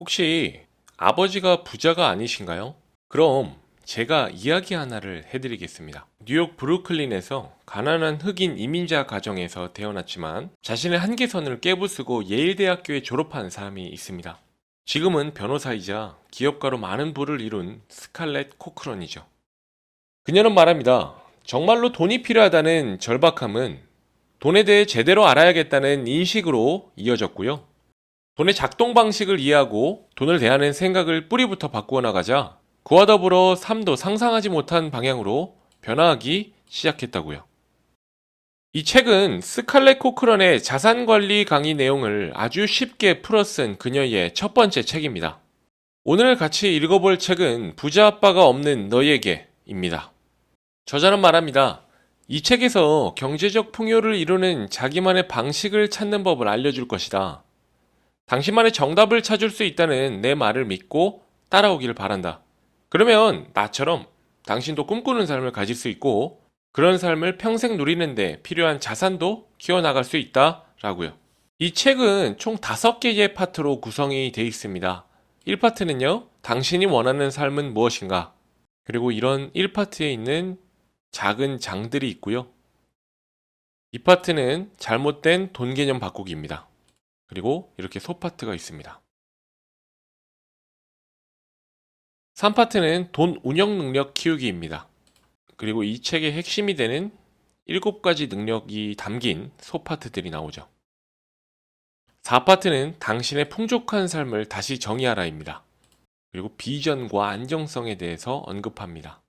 혹시 아버지가 부자가 아니신가요? 그럼 제가 이야기 하나를 해드리겠습니다. 뉴욕 브루클린에서 가난한 흑인 이민자 가정에서 태어났지만 자신의 한계선을 깨부수고 예일대학교에 졸업한 사람이 있습니다. 지금은 변호사이자 기업가로 많은 부를 이룬 스칼렛 코크런이죠. 그녀는 말합니다. 정말로 돈이 필요하다는 절박함은 돈에 대해 제대로 알아야겠다는 인식으로 이어졌고요. 돈의 작동 방식을 이해하고 돈을 대하는 생각을 뿌리부터 바꾸어 나가자 그와 더불어 삶도 상상하지 못한 방향으로 변화하기 시작했다고요. 이 책은 스칼렛 코크런의 자산관리 강의 내용을 아주 쉽게 풀어쓴 그녀의 첫 번째 책입니다. 오늘 같이 읽어볼 책은 부자 아빠가 없는 너에게입니다. 저자는 말합니다. 이 책에서 경제적 풍요를 이루는 자기만의 방식을 찾는 법을 알려줄 것이다. 당신만의 정답을 찾을 수 있다는 내 말을 믿고 따라오기를 바란다. 그러면 나처럼 당신도 꿈꾸는 삶을 가질 수 있고 그런 삶을 평생 누리는데 필요한 자산도 키워나갈 수 있다 라고요. 이 책은 총 5개의 파트로 구성이 되어 있습니다. 1파트는요, 당신이 원하는 삶은 무엇인가? 그리고 이런 1파트에 있는 작은 장들이 있고요. 2파트는 잘못된 돈 개념 바꾸기입니다. 그리고 이렇게 소파트가 있습니다. 3파트는 돈 운영 능력 키우기입니다. 그리고 이 책의 핵심이 되는 7가지 능력이 담긴 소파트들이 나오죠. 4파트는 당신의 풍족한 삶을 다시 정의하라입니다. 그리고 비전과 안정성에 대해서 언급합니다.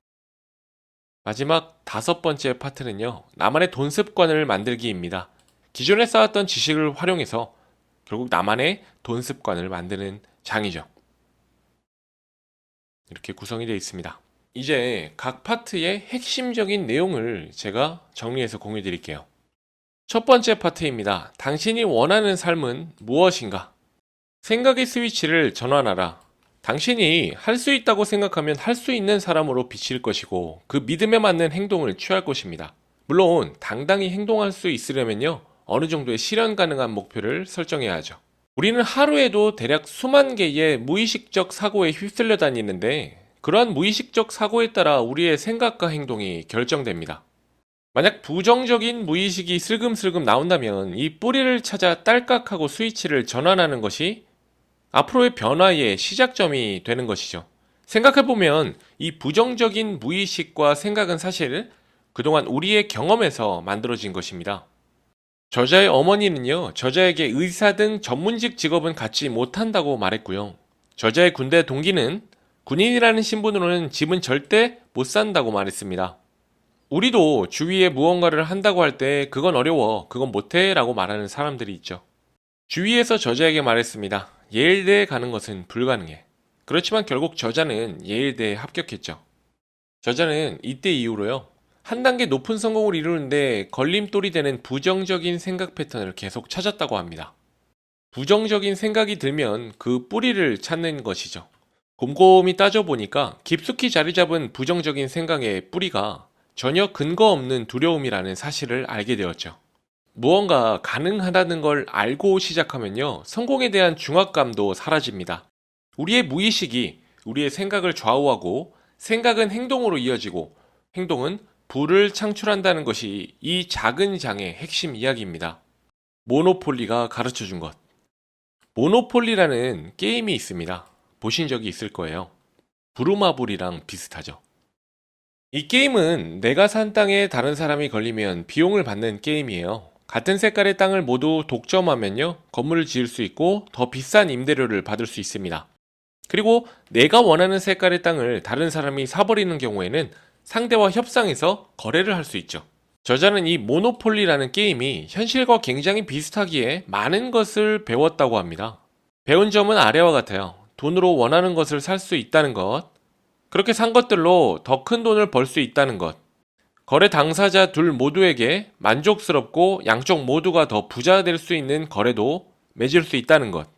마지막 5번째 파트는요, 나만의 돈 습관을 만들기입니다. 기존에 쌓았던 지식을 활용해서 결국 나만의 돈 습관을 만드는 장이죠. 이렇게 구성이 되어 있습니다. 이제 각 파트의 핵심적인 내용을 제가 정리해서 공유해 드릴게요. 첫 번째 파트입니다. 당신이 원하는 삶은 무엇인가? 생각의 스위치를 전환하라. 당신이 할 수 있다고 생각하면 할 수 있는 사람으로 비칠 것이고 그 믿음에 맞는 행동을 취할 것입니다. 물론 당당히 행동할 수 있으려면요, 어느 정도의 실현 가능한 목표를 설정해야 하죠. 우리는 하루에도 대략 수만 개의 무의식적 사고에 휩쓸려 다니는데 그러한 무의식적 사고에 따라 우리의 생각과 행동이 결정됩니다. 만약 부정적인 무의식이 슬금슬금 나온다면 이 뿌리를 찾아 딸깍하고 스위치를 전환하는 것이 앞으로의 변화의 시작점이 되는 것이죠. 생각해보면 이 부정적인 무의식과 생각은 사실 그동안 우리의 경험에서 만들어진 것입니다. 저자의 어머니는요, 저자에게 의사 등 전문직 직업은 갖지 못한다고 말했고요. 저자의 군대 동기는 군인이라는 신분으로는 집은 절대 못 산다고 말했습니다. 우리도 주위에 무언가를 한다고 할 때 그건 어려워, 그건 못해 라고 말하는 사람들이 있죠. 주위에서 저자에게 말했습니다. 예일대에 가는 것은 불가능해. 그렇지만 결국 저자는 예일대에 합격했죠. 저자는 이때 이후로요, 한 단계 높은 성공을 이루는데 걸림돌이 되는 부정적인 생각 패턴을 계속 찾았다고 합니다. 부정적인 생각이 들면 그 뿌리를 찾는 것이죠. 곰곰이 따져보니까 깊숙이 자리 잡은 부정적인 생각의 뿌리가 전혀 근거 없는 두려움이라는 사실을 알게 되었죠. 무언가 가능하다는 걸 알고 시작하면요, 성공에 대한 중압감도 사라집니다. 우리의 무의식이 우리의 생각을 좌우하고 생각은 행동으로 이어지고 행동은 부를 창출한다는 것이 이 작은 장의 핵심 이야기입니다. 모노폴리가 가르쳐 준 것. 모노폴리라는 게임이 있습니다. 보신 적이 있을 거예요. 부루마블이랑 비슷하죠. 이 게임은 내가 산 땅에 다른 사람이 걸리면 비용을 받는 게임이에요. 같은 색깔의 땅을 모두 독점하면요, 건물을 지을 수 있고 더 비싼 임대료를 받을 수 있습니다. 그리고 내가 원하는 색깔의 땅을 다른 사람이 사버리는 경우에는 상대와 협상해서 거래를 할 수 있죠. 저자는 이 모노폴리라는 게임이 현실과 굉장히 비슷하기에 많은 것을 배웠다고 합니다. 배운 점은 아래와 같아요. 돈으로 원하는 것을 살 수 있다는 것, 그렇게 산 것들로 더 큰 돈을 벌 수 있다는 것, 거래 당사자 둘 모두에게 만족스럽고 양쪽 모두가 더 부자 될 수 있는 거래도 맺을 수 있다는 것,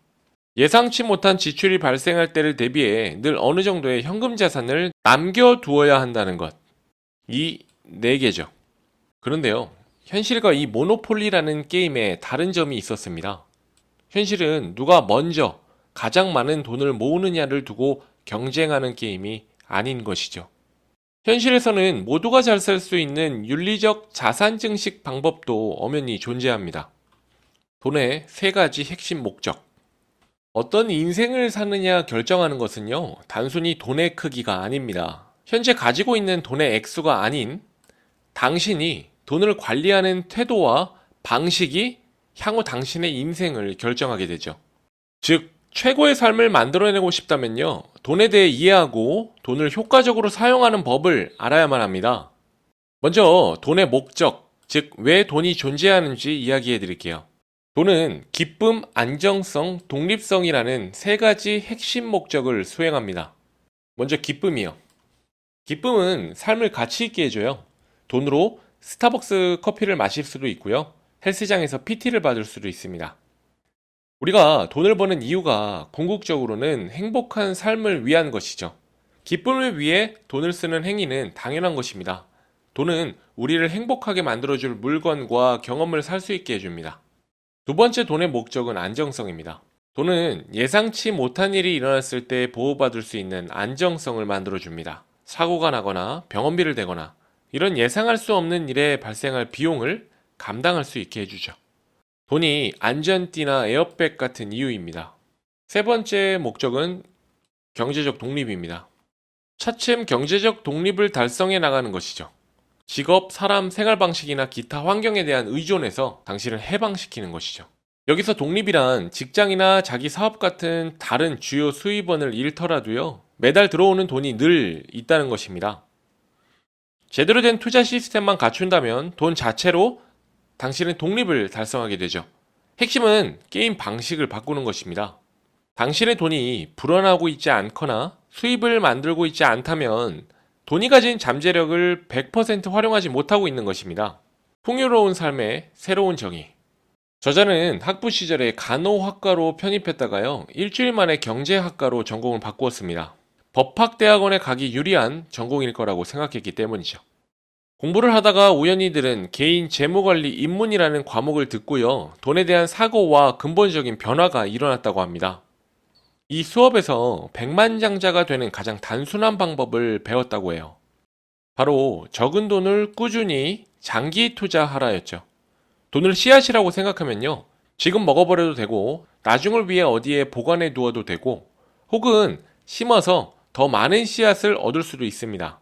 예상치 못한 지출이 발생할 때를 대비해 늘 어느 정도의 현금 자산을 남겨두어야 한다는 것. 이 4개죠. 그런데요, 현실과 이 모노폴리라는 게임에 다른 점이 있었습니다. 현실은 누가 먼저 가장 많은 돈을 모으느냐를 두고 경쟁하는 게임이 아닌 것이죠. 현실에서는 모두가 잘 살 수 있는 윤리적 자산 증식 방법도 엄연히 존재합니다. 돈의 세 가지 핵심 목적. 어떤 인생을 사느냐 결정하는 것은요, 단순히 돈의 크기가 아닙니다. 현재 가지고 있는 돈의 액수가 아닌 당신이 돈을 관리하는 태도와 방식이 향후 당신의 인생을 결정하게 되죠. 즉, 최고의 삶을 만들어내고 싶다면요, 돈에 대해 이해하고 돈을 효과적으로 사용하는 법을 알아야만 합니다. 먼저 돈의 목적, 즉 왜 돈이 존재하는지 이야기해 드릴게요. 돈은 기쁨, 안정성, 독립성이라는 세 가지 핵심 목적을 수행합니다. 먼저 기쁨이요. 기쁨은 삶을 가치 있게 해줘요. 돈으로 스타벅스 커피를 마실 수도 있고요. 헬스장에서 PT를 받을 수도 있습니다. 우리가 돈을 버는 이유가 궁극적으로는 행복한 삶을 위한 것이죠. 기쁨을 위해 돈을 쓰는 행위는 당연한 것입니다. 돈은 우리를 행복하게 만들어줄 물건과 경험을 살 수 있게 해줍니다. 두 번째 돈의 목적은 안정성입니다. 돈은 예상치 못한 일이 일어났을 때 보호받을 수 있는 안정성을 만들어줍니다. 사고가 나거나 병원비를 대거나 이런 예상할 수 없는 일에 발생할 비용을 감당할 수 있게 해주죠. 돈이 안전띠나 에어백 같은 이유입니다. 세 번째 목적은 경제적 독립입니다. 차츰 경제적 독립을 달성해 나가는 것이죠. 직업, 사람, 생활 방식이나 기타 환경에 대한 의존에서 당신을 해방시키는 것이죠. 여기서 독립이란 직장이나 자기 사업 같은 다른 주요 수입원을 잃더라도요, 매달 들어오는 돈이 늘 있다는 것입니다. 제대로 된 투자 시스템만 갖춘다면 돈 자체로 당신은 독립을 달성하게 되죠. 핵심은 게임 방식을 바꾸는 것입니다. 당신의 돈이 불어나고 있지 않거나 수입을 만들고 있지 않다면 돈이 가진 잠재력을 100% 활용하지 못하고 있는 것입니다. 풍요로운 삶의 새로운 정의. 저자는 학부 시절에 간호학과로 편입했다가요, 일주일 만에 경제학과로 전공을 바꾸었습니다. 법학대학원에 가기 유리한 전공일 거라고 생각했기 때문이죠. 공부를 하다가 우연히 들은 개인 재무관리 입문이라는 과목을 듣고요, 돈에 대한 사고와 근본적인 변화가 일어났다고 합니다. 이 수업에서 백만장자가 되는 가장 단순한 방법을 배웠다고 해요. 바로 적은 돈을 꾸준히 장기 투자하라였죠. 돈을 씨앗이라고 생각하면요, 지금 먹어버려도 되고 나중을 위해 어디에 보관해 두어도 되고, 혹은 심어서 더 많은 씨앗을 얻을 수도 있습니다.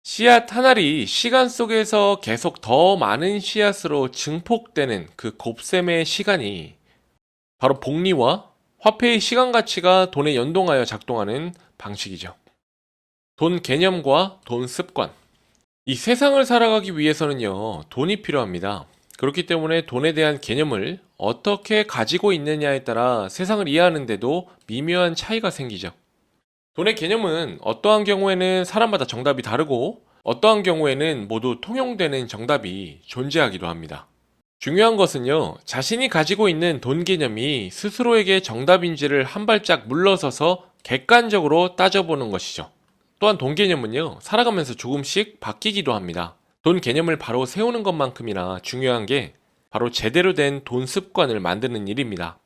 씨앗 한 알이 시간 속에서 계속 더 많은 씨앗으로 증폭되는 그 곱셈의 시간이 바로 복리와 화폐의 시간 가치가 돈에 연동하여 작동하는 방식이죠. 돈 개념과 돈 습관. 이 세상을 살아가기 위해서는요, 돈이 필요합니다. 그렇기 때문에 돈에 대한 개념을 어떻게 가지고 있느냐에 따라 세상을 이해하는데도 미묘한 차이가 생기죠. 돈의 개념은 어떠한 경우에는 사람마다 정답이 다르고 어떠한 경우에는 모두 통용되는 정답이 존재하기도 합니다. 중요한 것은요, 자신이 가지고 있는 돈 개념이 스스로에게 정답인지를 한 발짝 물러서서 객관적으로 따져보는 것이죠. 또한 돈 개념은요, 살아가면서 조금씩 바뀌기도 합니다. 돈 개념을 바로 세우는 것만큼이나 중요한 게 바로 제대로 된 돈 습관을 만드는 일입니다.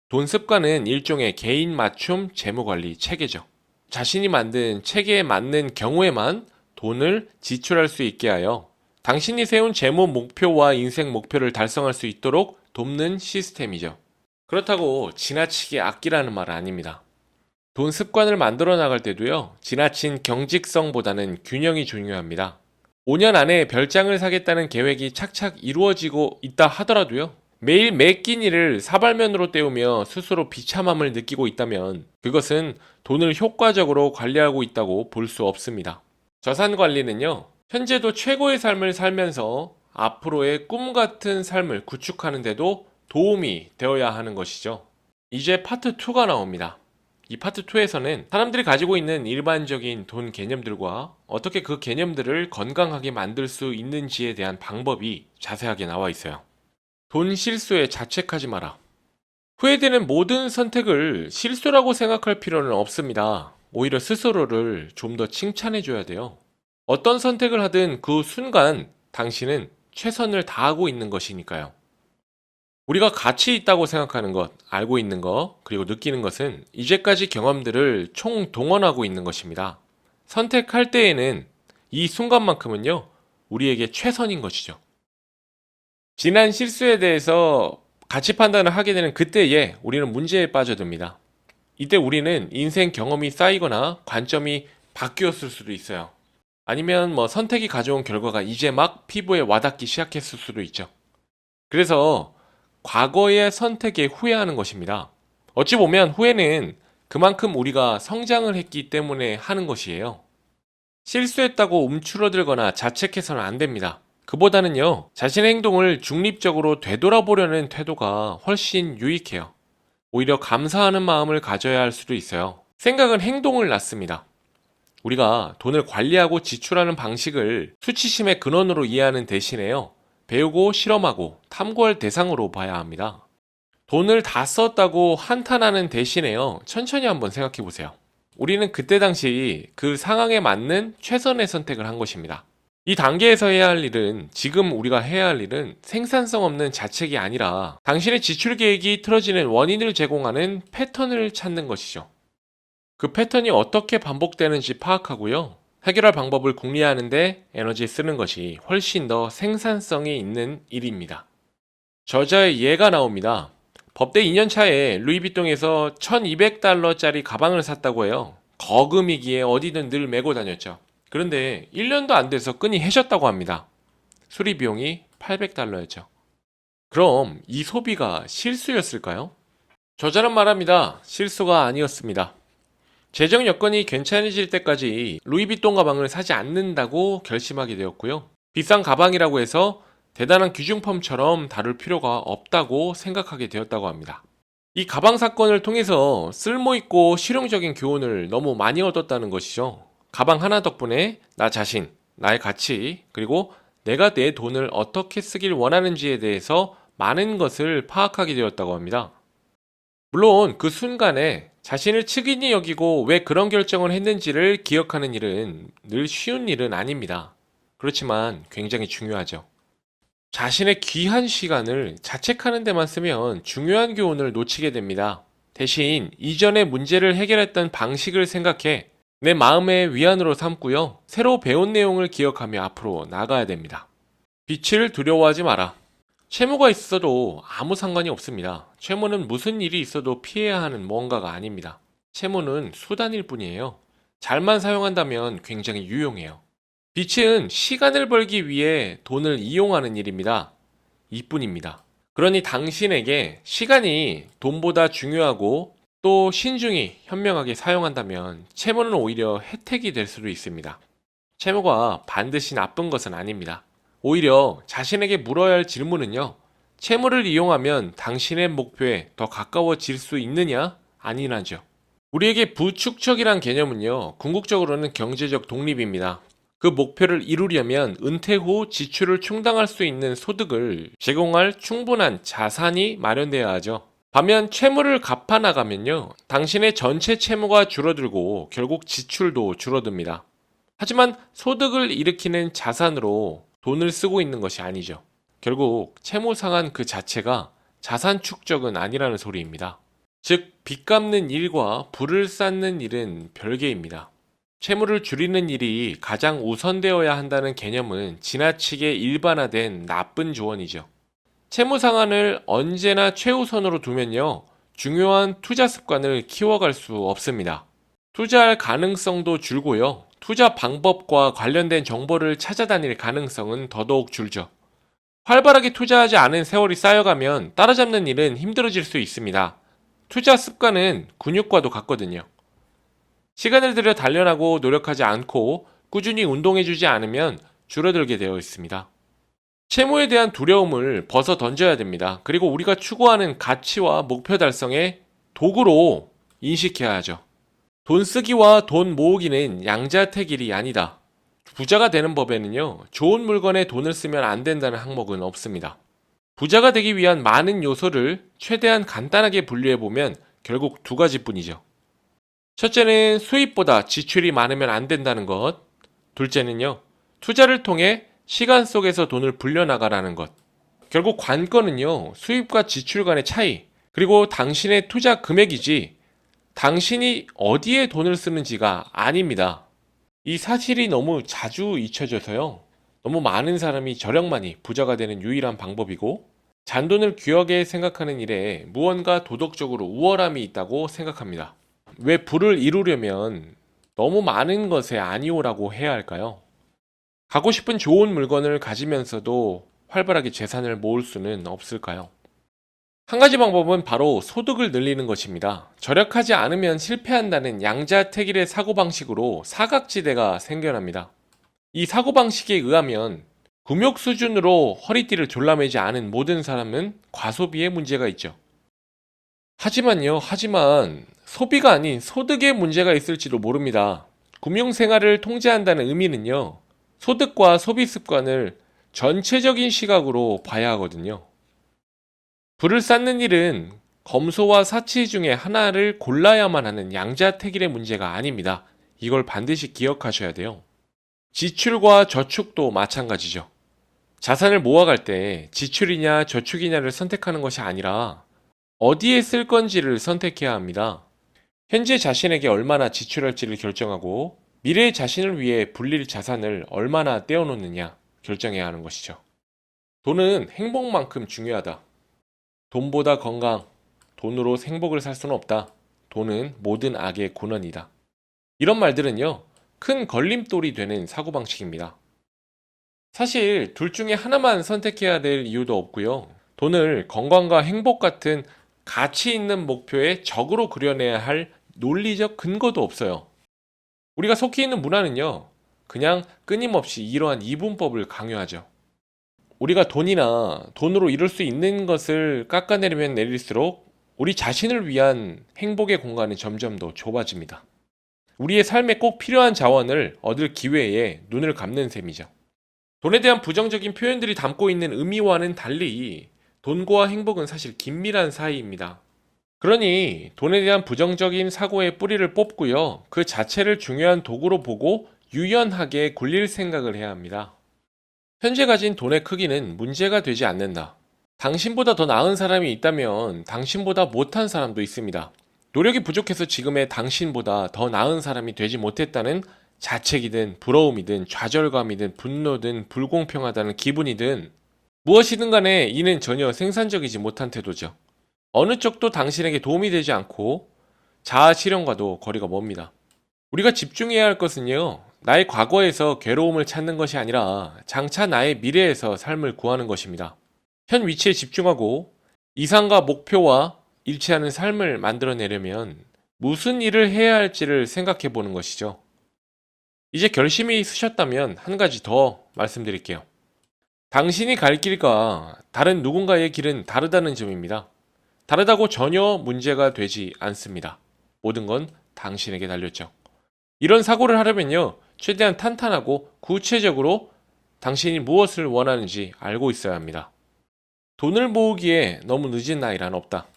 돈 습관은 일종의 개인 맞춤 재무관리 체계죠. 자신이 만든 체계에 맞는 경우에만 돈을 지출할 수 있게 하여 당신이 세운 재무 목표와 인생 목표를 달성할 수 있도록 돕는 시스템이죠. 그렇다고 지나치게 아끼라는 말은 아닙니다. 돈 습관을 만들어 나갈 때도요, 지나친 경직성보다는 균형이 중요합니다. 5년 안에 별장을 사겠다는 계획이 착착 이루어지고 있다 하더라도요, 매일 매 끼니를 사발면으로 때우며 스스로 비참함을 느끼고 있다면 그것은 돈을 효과적으로 관리하고 있다고 볼 수 없습니다. 자산 관리는요, 현재도 최고의 삶을 살면서 앞으로의 꿈 같은 삶을 구축하는 데도 도움이 되어야 하는 것이죠. 이제 파트 2가 나옵니다. 이 파트 2에서는 사람들이 가지고 있는 일반적인 돈 개념들과 어떻게 그 개념들을 건강하게 만들 수 있는지에 대한 방법이 자세하게 나와 있어요. 돈 실수에 자책하지 마라. 후회되는 모든 선택을 실수라고 생각할 필요는 없습니다. 오히려 스스로를 좀 더 칭찬해줘야 돼요. 어떤 선택을 하든 그 순간 당신은 최선을 다하고 있는 것이니까요. 우리가 가치 있다고 생각하는 것, 알고 있는 것, 그리고 느끼는 것은 이제까지 경험들을 총동원하고 있는 것입니다. 선택할 때에는 이 순간만큼은요, 우리에게 최선인 것이죠. 지난 실수에 대해서 가치 판단을 하게 되는 그때에 우리는 문제에 빠져듭니다. 이때 우리는 인생 경험이 쌓이거나 관점이 바뀌었을 수도 있어요. 아니면 선택이 가져온 결과가 이제 막 피부에 와닿기 시작했을 수도 있죠. 그래서 과거의 선택에 후회하는 것입니다. 어찌 보면 후회는 그만큼 우리가 성장을 했기 때문에 하는 것이에요. 실수했다고 움츠러들거나 자책해서는 안 됩니다. 그보다는요, 자신의 행동을 중립적으로 되돌아보려는 태도가 훨씬 유익해요. 오히려 감사하는 마음을 가져야 할 수도 있어요. 생각은 행동을 낳습니다. 우리가 돈을 관리하고 지출하는 방식을 수치심의 근원으로 이해하는 대신에요, 배우고 실험하고 탐구할 대상으로 봐야 합니다. 돈을 다 썼다고 한탄하는 대신에요, 천천히 한번 생각해 보세요. 우리는 그때 당시 그 상황에 맞는 최선의 선택을 한 것입니다. 이 단계에서 해야 할 일은, 지금 우리가 해야 할 일은 생산성 없는 자책이 아니라 당신의 지출 계획이 틀어지는 원인을 제공하는 패턴을 찾는 것이죠. 그 패턴이 어떻게 반복되는지 파악하고요, 해결할 방법을 궁리하는데 에너지 쓰는 것이 훨씬 더 생산성이 있는 일입니다. 저자의 예가 나옵니다. 법대 2년 차에 루이비통에서 $1200짜리 가방을 샀다고 해요. 거금이기에 어디든 늘 메고 다녔죠. 그런데 1년도 안 돼서 끈이 해졌다고 합니다. 수리 비용이 $800였죠. 그럼 이 소비가 실수였을까요? 저자는 말합니다. 실수가 아니었습니다. 재정 여건이 괜찮아질 때까지 루이비통 가방을 사지 않는다고 결심하게 되었고요. 비싼 가방이라고 해서 대단한 귀중품처럼 다룰 필요가 없다고 생각하게 되었다고 합니다. 이 가방 사건을 통해서 쓸모있고 실용적인 교훈을 너무 많이 얻었다는 것이죠. 가방 하나 덕분에 나 자신, 나의 가치, 그리고 내가 내 돈을 어떻게 쓰길 원하는지에 대해서 많은 것을 파악하게 되었다고 합니다. 물론 그 순간에 자신을 측은히 여기고 왜 그런 결정을 했는지를 기억하는 일은 늘 쉬운 일은 아닙니다. 그렇지만 굉장히 중요하죠. 자신의 귀한 시간을 자책하는 데만 쓰면 중요한 교훈을 놓치게 됩니다. 대신 이전의 문제를 해결했던 방식을 생각해 내 마음의 위안으로 삼고요, 새로 배운 내용을 기억하며 앞으로 나가야 됩니다. 빛을 두려워하지 마라. 채무가 있어도 아무 상관이 없습니다. 채무는 무슨 일이 있어도 피해야 하는 뭔가가 아닙니다. 채무는 수단일 뿐이에요. 잘만 사용한다면 굉장히 유용해요. 빛은 시간을 벌기 위해 돈을 이용하는 일입니다. 이뿐입니다. 그러니 당신에게 시간이 돈보다 중요하고 또 신중히 현명하게 사용한다면 채무는 오히려 혜택이 될 수도 있습니다. 채무가 반드시 나쁜 것은 아닙니다. 오히려 자신에게 물어야 할 질문은요, 채무를 이용하면 당신의 목표에 더 가까워질 수 있느냐? 아니냐죠. 우리에게 부축적이란 개념은요, 궁극적으로는 경제적 독립입니다. 그 목표를 이루려면 은퇴 후 지출을 충당할 수 있는 소득을 제공할 충분한 자산이 마련되어야 하죠. 반면 채무를 갚아 나가면요, 당신의 전체 채무가 줄어들고 결국 지출도 줄어듭니다. 하지만 소득을 일으키는 자산으로 돈을 쓰고 있는 것이 아니죠. 결국 채무 상한 그 자체가 자산 축적은 아니라는 소리입니다. 즉, 빚 갚는 일과 부를 쌓는 일은 별개입니다. 채무를 줄이는 일이 가장 우선되어야 한다는 개념은 지나치게 일반화된 나쁜 조언이죠. 채무 상한을 언제나 최우선으로 두면요, 중요한 투자 습관을 키워갈 수 없습니다. 투자할 가능성도 줄고요, 투자 방법과 관련된 정보를 찾아다닐 가능성은 더더욱 줄죠. 활발하게 투자하지 않은 세월이 쌓여가면 따라잡는 일은 힘들어질 수 있습니다. 투자 습관은 근육과도 같거든요. 시간을 들여 단련하고 노력하지 않고 꾸준히 운동해주지 않으면 줄어들게 되어 있습니다. 채무에 대한 두려움을 벗어 던져야 됩니다. 그리고 우리가 추구하는 가치와 목표 달성의 도구로 인식해야 하죠. 돈 쓰기와 돈 모으기는 양자택일이 아니다. 부자가 되는 법에는요, 좋은 물건에 돈을 쓰면 안 된다는 항목은 없습니다. 부자가 되기 위한 많은 요소를 최대한 간단하게 분류해보면 결국 두 가지뿐이죠. 첫째는 수입보다 지출이 많으면 안 된다는 것. 둘째는요, 투자를 통해 시간 속에서 돈을 불려나가라는 것. 결국 관건은요, 수입과 지출 간의 차이, 그리고 당신의 투자 금액이지 당신이 어디에 돈을 쓰는지가 아닙니다. 이 사실이 너무 자주 잊혀져서요. 너무 많은 사람이 저력만이 부자가 되는 유일한 방법이고, 잔돈을 귀하게 생각하는 일에 무언가 도덕적으로 우월함이 있다고 생각합니다. 왜 부를 이루려면 너무 많은 것에 아니오라고 해야 할까요? 가고 싶은 좋은 물건을 가지면서도 활발하게 재산을 모을 수는 없을까요? 한 가지 방법은 바로 소득을 늘리는 것입니다. 절약하지 않으면 실패한다는 양자택일의 사고방식으로 사각지대가 생겨납니다. 이 사고방식에 의하면 금욕 수준으로 허리띠를 졸라매지 않은 모든 사람은 과소비에 문제가 있죠. 하지만 소비가 아닌 소득에 문제가 있을지도 모릅니다. 금융생활을 통제한다는 의미는요, 소득과 소비 습관을 전체적인 시각으로 봐야 하거든요. 불을 쌓는 일은 검소와 사치 중에 하나를 골라야만 하는 양자택일의 문제가 아닙니다. 이걸 반드시 기억하셔야 돼요. 지출과 저축도 마찬가지죠. 자산을 모아갈 때 지출이냐 저축이냐를 선택하는 것이 아니라 어디에 쓸 건지를 선택해야 합니다. 현재 자신에게 얼마나 지출할지를 결정하고 미래의 자신을 위해 불릴 자산을 얼마나 떼어놓느냐 결정해야 하는 것이죠. 돈은 행복만큼 중요하다. 돈보다 건강, 돈으로 행복을 살 수는 없다. 돈은 모든 악의 근원이다. 이런 말들은요, 큰 걸림돌이 되는 사고방식입니다. 사실 둘 중에 하나만 선택해야 될 이유도 없고요. 돈을 건강과 행복 같은 가치 있는 목표의 적으로 그려내야 할 논리적 근거도 없어요. 우리가 속해 있는 문화는요, 그냥 끊임없이 이러한 이분법을 강요하죠. 우리가 돈이나 돈으로 이룰 수 있는 것을 깎아내리면 내릴수록 우리 자신을 위한 행복의 공간이 점점 더 좁아집니다. 우리의 삶에 꼭 필요한 자원을 얻을 기회에 눈을 감는 셈이죠. 돈에 대한 부정적인 표현들이 담고 있는 의미와는 달리 돈과 행복은 사실 긴밀한 사이입니다. 그러니 돈에 대한 부정적인 사고의 뿌리를 뽑고요. 그 자체를 중요한 도구로 보고 유연하게 굴릴 생각을 해야 합니다. 현재 가진 돈의 크기는 문제가 되지 않는다. 당신보다 더 나은 사람이 있다면 당신보다 못한 사람도 있습니다. 노력이 부족해서 지금의 당신보다 더 나은 사람이 되지 못했다는 자책이든 부러움이든 좌절감이든 분노든 불공평하다는 기분이든 무엇이든 간에 이는 전혀 생산적이지 못한 태도죠. 어느 쪽도 당신에게 도움이 되지 않고 자아 실현과도 거리가 멉니다. 우리가 집중해야 할 것은요, 나의 과거에서 괴로움을 찾는 것이 아니라 장차 나의 미래에서 삶을 구하는 것입니다. 현 위치에 집중하고 이상과 목표와 일치하는 삶을 만들어내려면 무슨 일을 해야 할지를 생각해 보는 것이죠. 이제 결심이 있으셨다면 한 가지 더 말씀드릴게요. 당신이 갈 길과 다른 누군가의 길은 다르다는 점입니다. 다르다고 전혀 문제가 되지 않습니다. 모든 건 당신에게 달렸죠. 이런 사고를 하려면요, 최대한 탄탄하고 구체적으로 당신이 무엇을 원하는지 알고 있어야 합니다. 돈을 모으기에 너무 늦은 나이란 없다.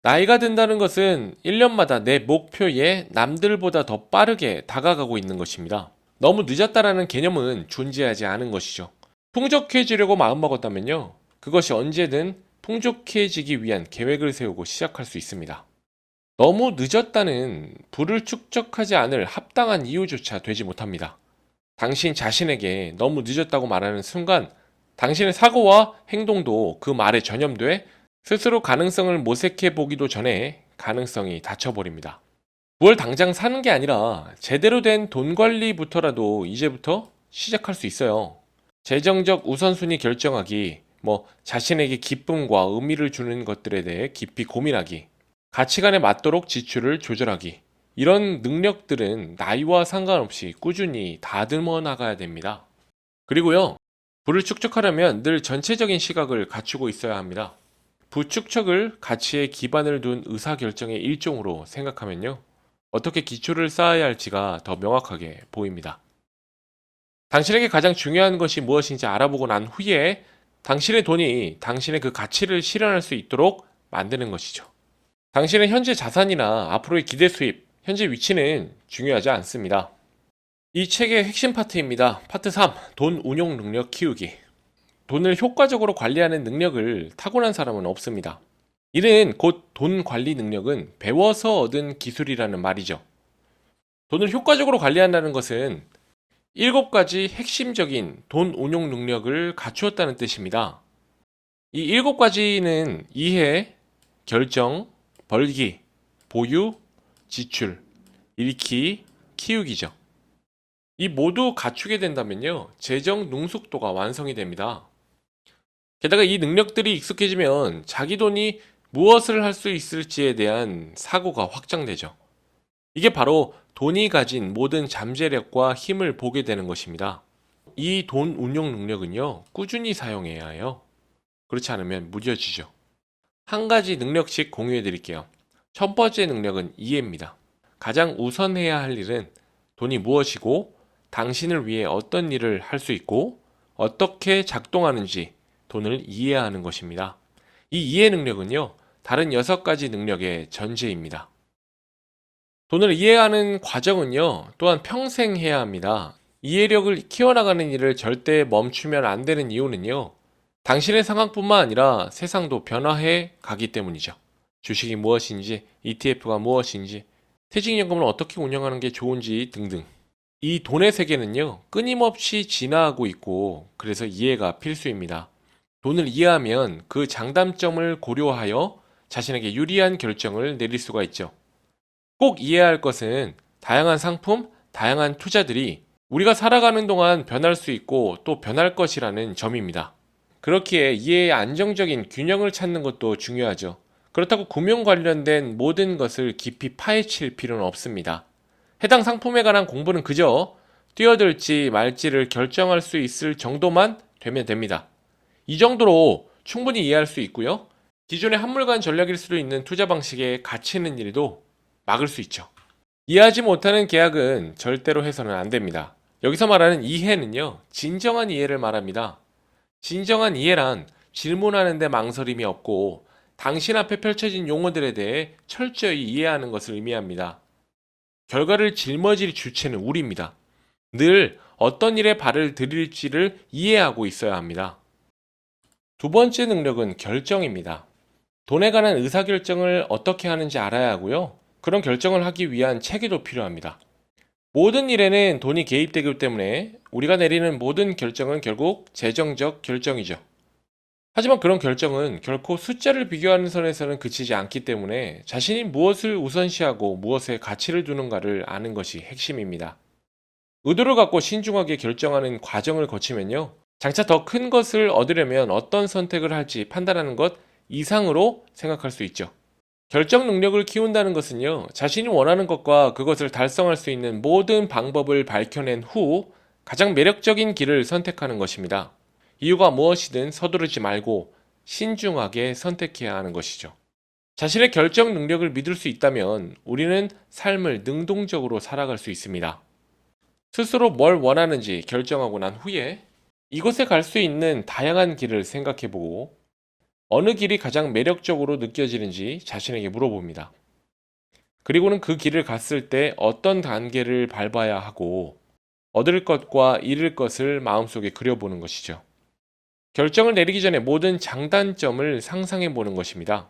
나이가 든다는 것은 1년마다 내 목표에 남들보다 더 빠르게 다가가고 있는 것입니다. 너무 늦었다라는 개념은 존재하지 않은 것이죠. 풍족해지려고 마음먹었다면요, 그것이 언제든 풍족해지기 위한 계획을 세우고 시작할 수 있습니다. 너무 늦었다는 부를 축적하지 않을 합당한 이유조차 되지 못합니다. 당신 자신에게 너무 늦었다고 말하는 순간 당신의 사고와 행동도 그 말에 전염돼 스스로 가능성을 모색해 보기도 전에 가능성이 닫혀버립니다. 뭘 당장 사는 게 아니라 제대로 된 돈 관리부터라도 이제부터 시작할 수 있어요. 재정적 우선순위 결정하기, 자신에게 기쁨과 의미를 주는 것들에 대해 깊이 고민하기, 가치관에 맞도록 지출을 조절하기, 이런 능력들은 나이와 상관없이 꾸준히 다듬어 나가야 됩니다. 그리고요, 부를 축적하려면 늘 전체적인 시각을 갖추고 있어야 합니다. 부축적을 가치에 기반을 둔 의사결정의 일종으로 생각하면요, 어떻게 기초를 쌓아야 할지가 더 명확하게 보입니다. 당신에게 가장 중요한 것이 무엇인지 알아보고 난 후에 당신의 돈이 당신의 그 가치를 실현할 수 있도록 만드는 것이죠. 당신의 현재 자산이나 앞으로의 기대 수입, 현재 위치는 중요하지 않습니다. 이 책의 핵심 파트입니다. 파트 3, 돈 운용 능력 키우기. 돈을 효과적으로 관리하는 능력을 타고난 사람은 없습니다. 이는 곧 돈 관리 능력은 배워서 얻은 기술이라는 말이죠. 돈을 효과적으로 관리한다는 것은 7가지 핵심적인 돈 운용 능력을 갖추었다는 뜻입니다. 이 7가지는 이해, 결정, 벌기, 보유, 지출, 잃기, 키우기죠. 이 모두 갖추게 된다면요, 재정 능숙도가 완성이 됩니다. 게다가 이 능력들이 익숙해지면 자기 돈이 무엇을 할 수 있을지에 대한 사고가 확장되죠. 이게 바로 돈이 가진 모든 잠재력과 힘을 보게 되는 것입니다. 이 돈 운용 능력은요, 꾸준히 사용해야 해요. 그렇지 않으면 무뎌지죠. 한 가지 능력씩 공유해 드릴게요. 첫 번째 능력은 이해입니다. 가장 우선해야 할 일은 돈이 무엇이고, 당신을 위해 어떤 일을 할 수 있고, 어떻게 작동하는지 돈을 이해하는 것입니다. 이 이해 능력은요, 다른 6가지 능력의 전제입니다. 돈을 이해하는 과정은요, 또한 평생 해야 합니다. 이해력을 키워나가는 일을 절대 멈추면 안 되는 이유는요, 당신의 상황뿐만 아니라 세상도 변화해 가기 때문이죠. 주식이 무엇인지, ETF가 무엇인지, 퇴직연금을 어떻게 운영하는 게 좋은지 등등. 이 돈의 세계는요, 끊임없이 진화하고 있고, 그래서 이해가 필수입니다. 돈을 이해하면 그 장단점을 고려하여 자신에게 유리한 결정을 내릴 수가 있죠. 꼭 이해해야 할 것은 다양한 상품, 다양한 투자들이 우리가 살아가는 동안 변할 수 있고 또 변할 것이라는 점입니다. 그렇기에 이해의 안정적인 균형을 찾는 것도 중요하죠. 그렇다고 금융 관련된 모든 것을 깊이 파헤칠 필요는 없습니다. 해당 상품에 관한 공부는 그저 뛰어들지 말지를 결정할 수 있을 정도만 되면 됩니다. 이 정도로 충분히 이해할 수 있고요. 기존의 한물간 전략일 수도 있는 투자 방식에 갇히는 일도 막을 수 있죠. 이해하지 못하는 계약은 절대로 해서는 안 됩니다. 여기서 말하는 이해는요, 진정한 이해를 말합니다. 진정한 이해란 질문하는데 망설임이 없고 당신 앞에 펼쳐진 용어들에 대해 철저히 이해하는 것을 의미합니다. 결과를 짊어질 주체는 우리입니다. 늘 어떤 일에 발을 들일지를 이해하고 있어야 합니다. 두 번째 능력은 결정입니다. 돈에 관한 의사결정을 어떻게 하는지 알아야 하고요. 그런 결정을 하기 위한 체계도 필요합니다. 모든 일에는 돈이 개입되기 때문에 우리가 내리는 모든 결정은 결국 재정적 결정이죠. 하지만 그런 결정은 결코 숫자를 비교하는 선에서는 그치지 않기 때문에 자신이 무엇을 우선시하고 무엇에 가치를 두는가를 아는 것이 핵심입니다. 의도를 갖고 신중하게 결정하는 과정을 거치면요, 장차 더 큰 것을 얻으려면 어떤 선택을 할지 판단하는 것 이상으로 생각할 수 있죠. 결정 능력을 키운다는 것은요, 자신이 원하는 것과 그것을 달성할 수 있는 모든 방법을 밝혀낸 후 가장 매력적인 길을 선택하는 것입니다. 이유가 무엇이든 서두르지 말고 신중하게 선택해야 하는 것이죠. 자신의 결정 능력을 믿을 수 있다면 우리는 삶을 능동적으로 살아갈 수 있습니다. 스스로 뭘 원하는지 결정하고 난 후에 이곳에 갈 수 있는 다양한 길을 생각해보고 어느 길이 가장 매력적으로 느껴지는지 자신에게 물어봅니다. 그리고는 그 길을 갔을 때 어떤 단계를 밟아야 하고 얻을 것과 잃을 것을 마음속에 그려보는 것이죠. 결정을 내리기 전에 모든 장단점을 상상해 보는 것입니다.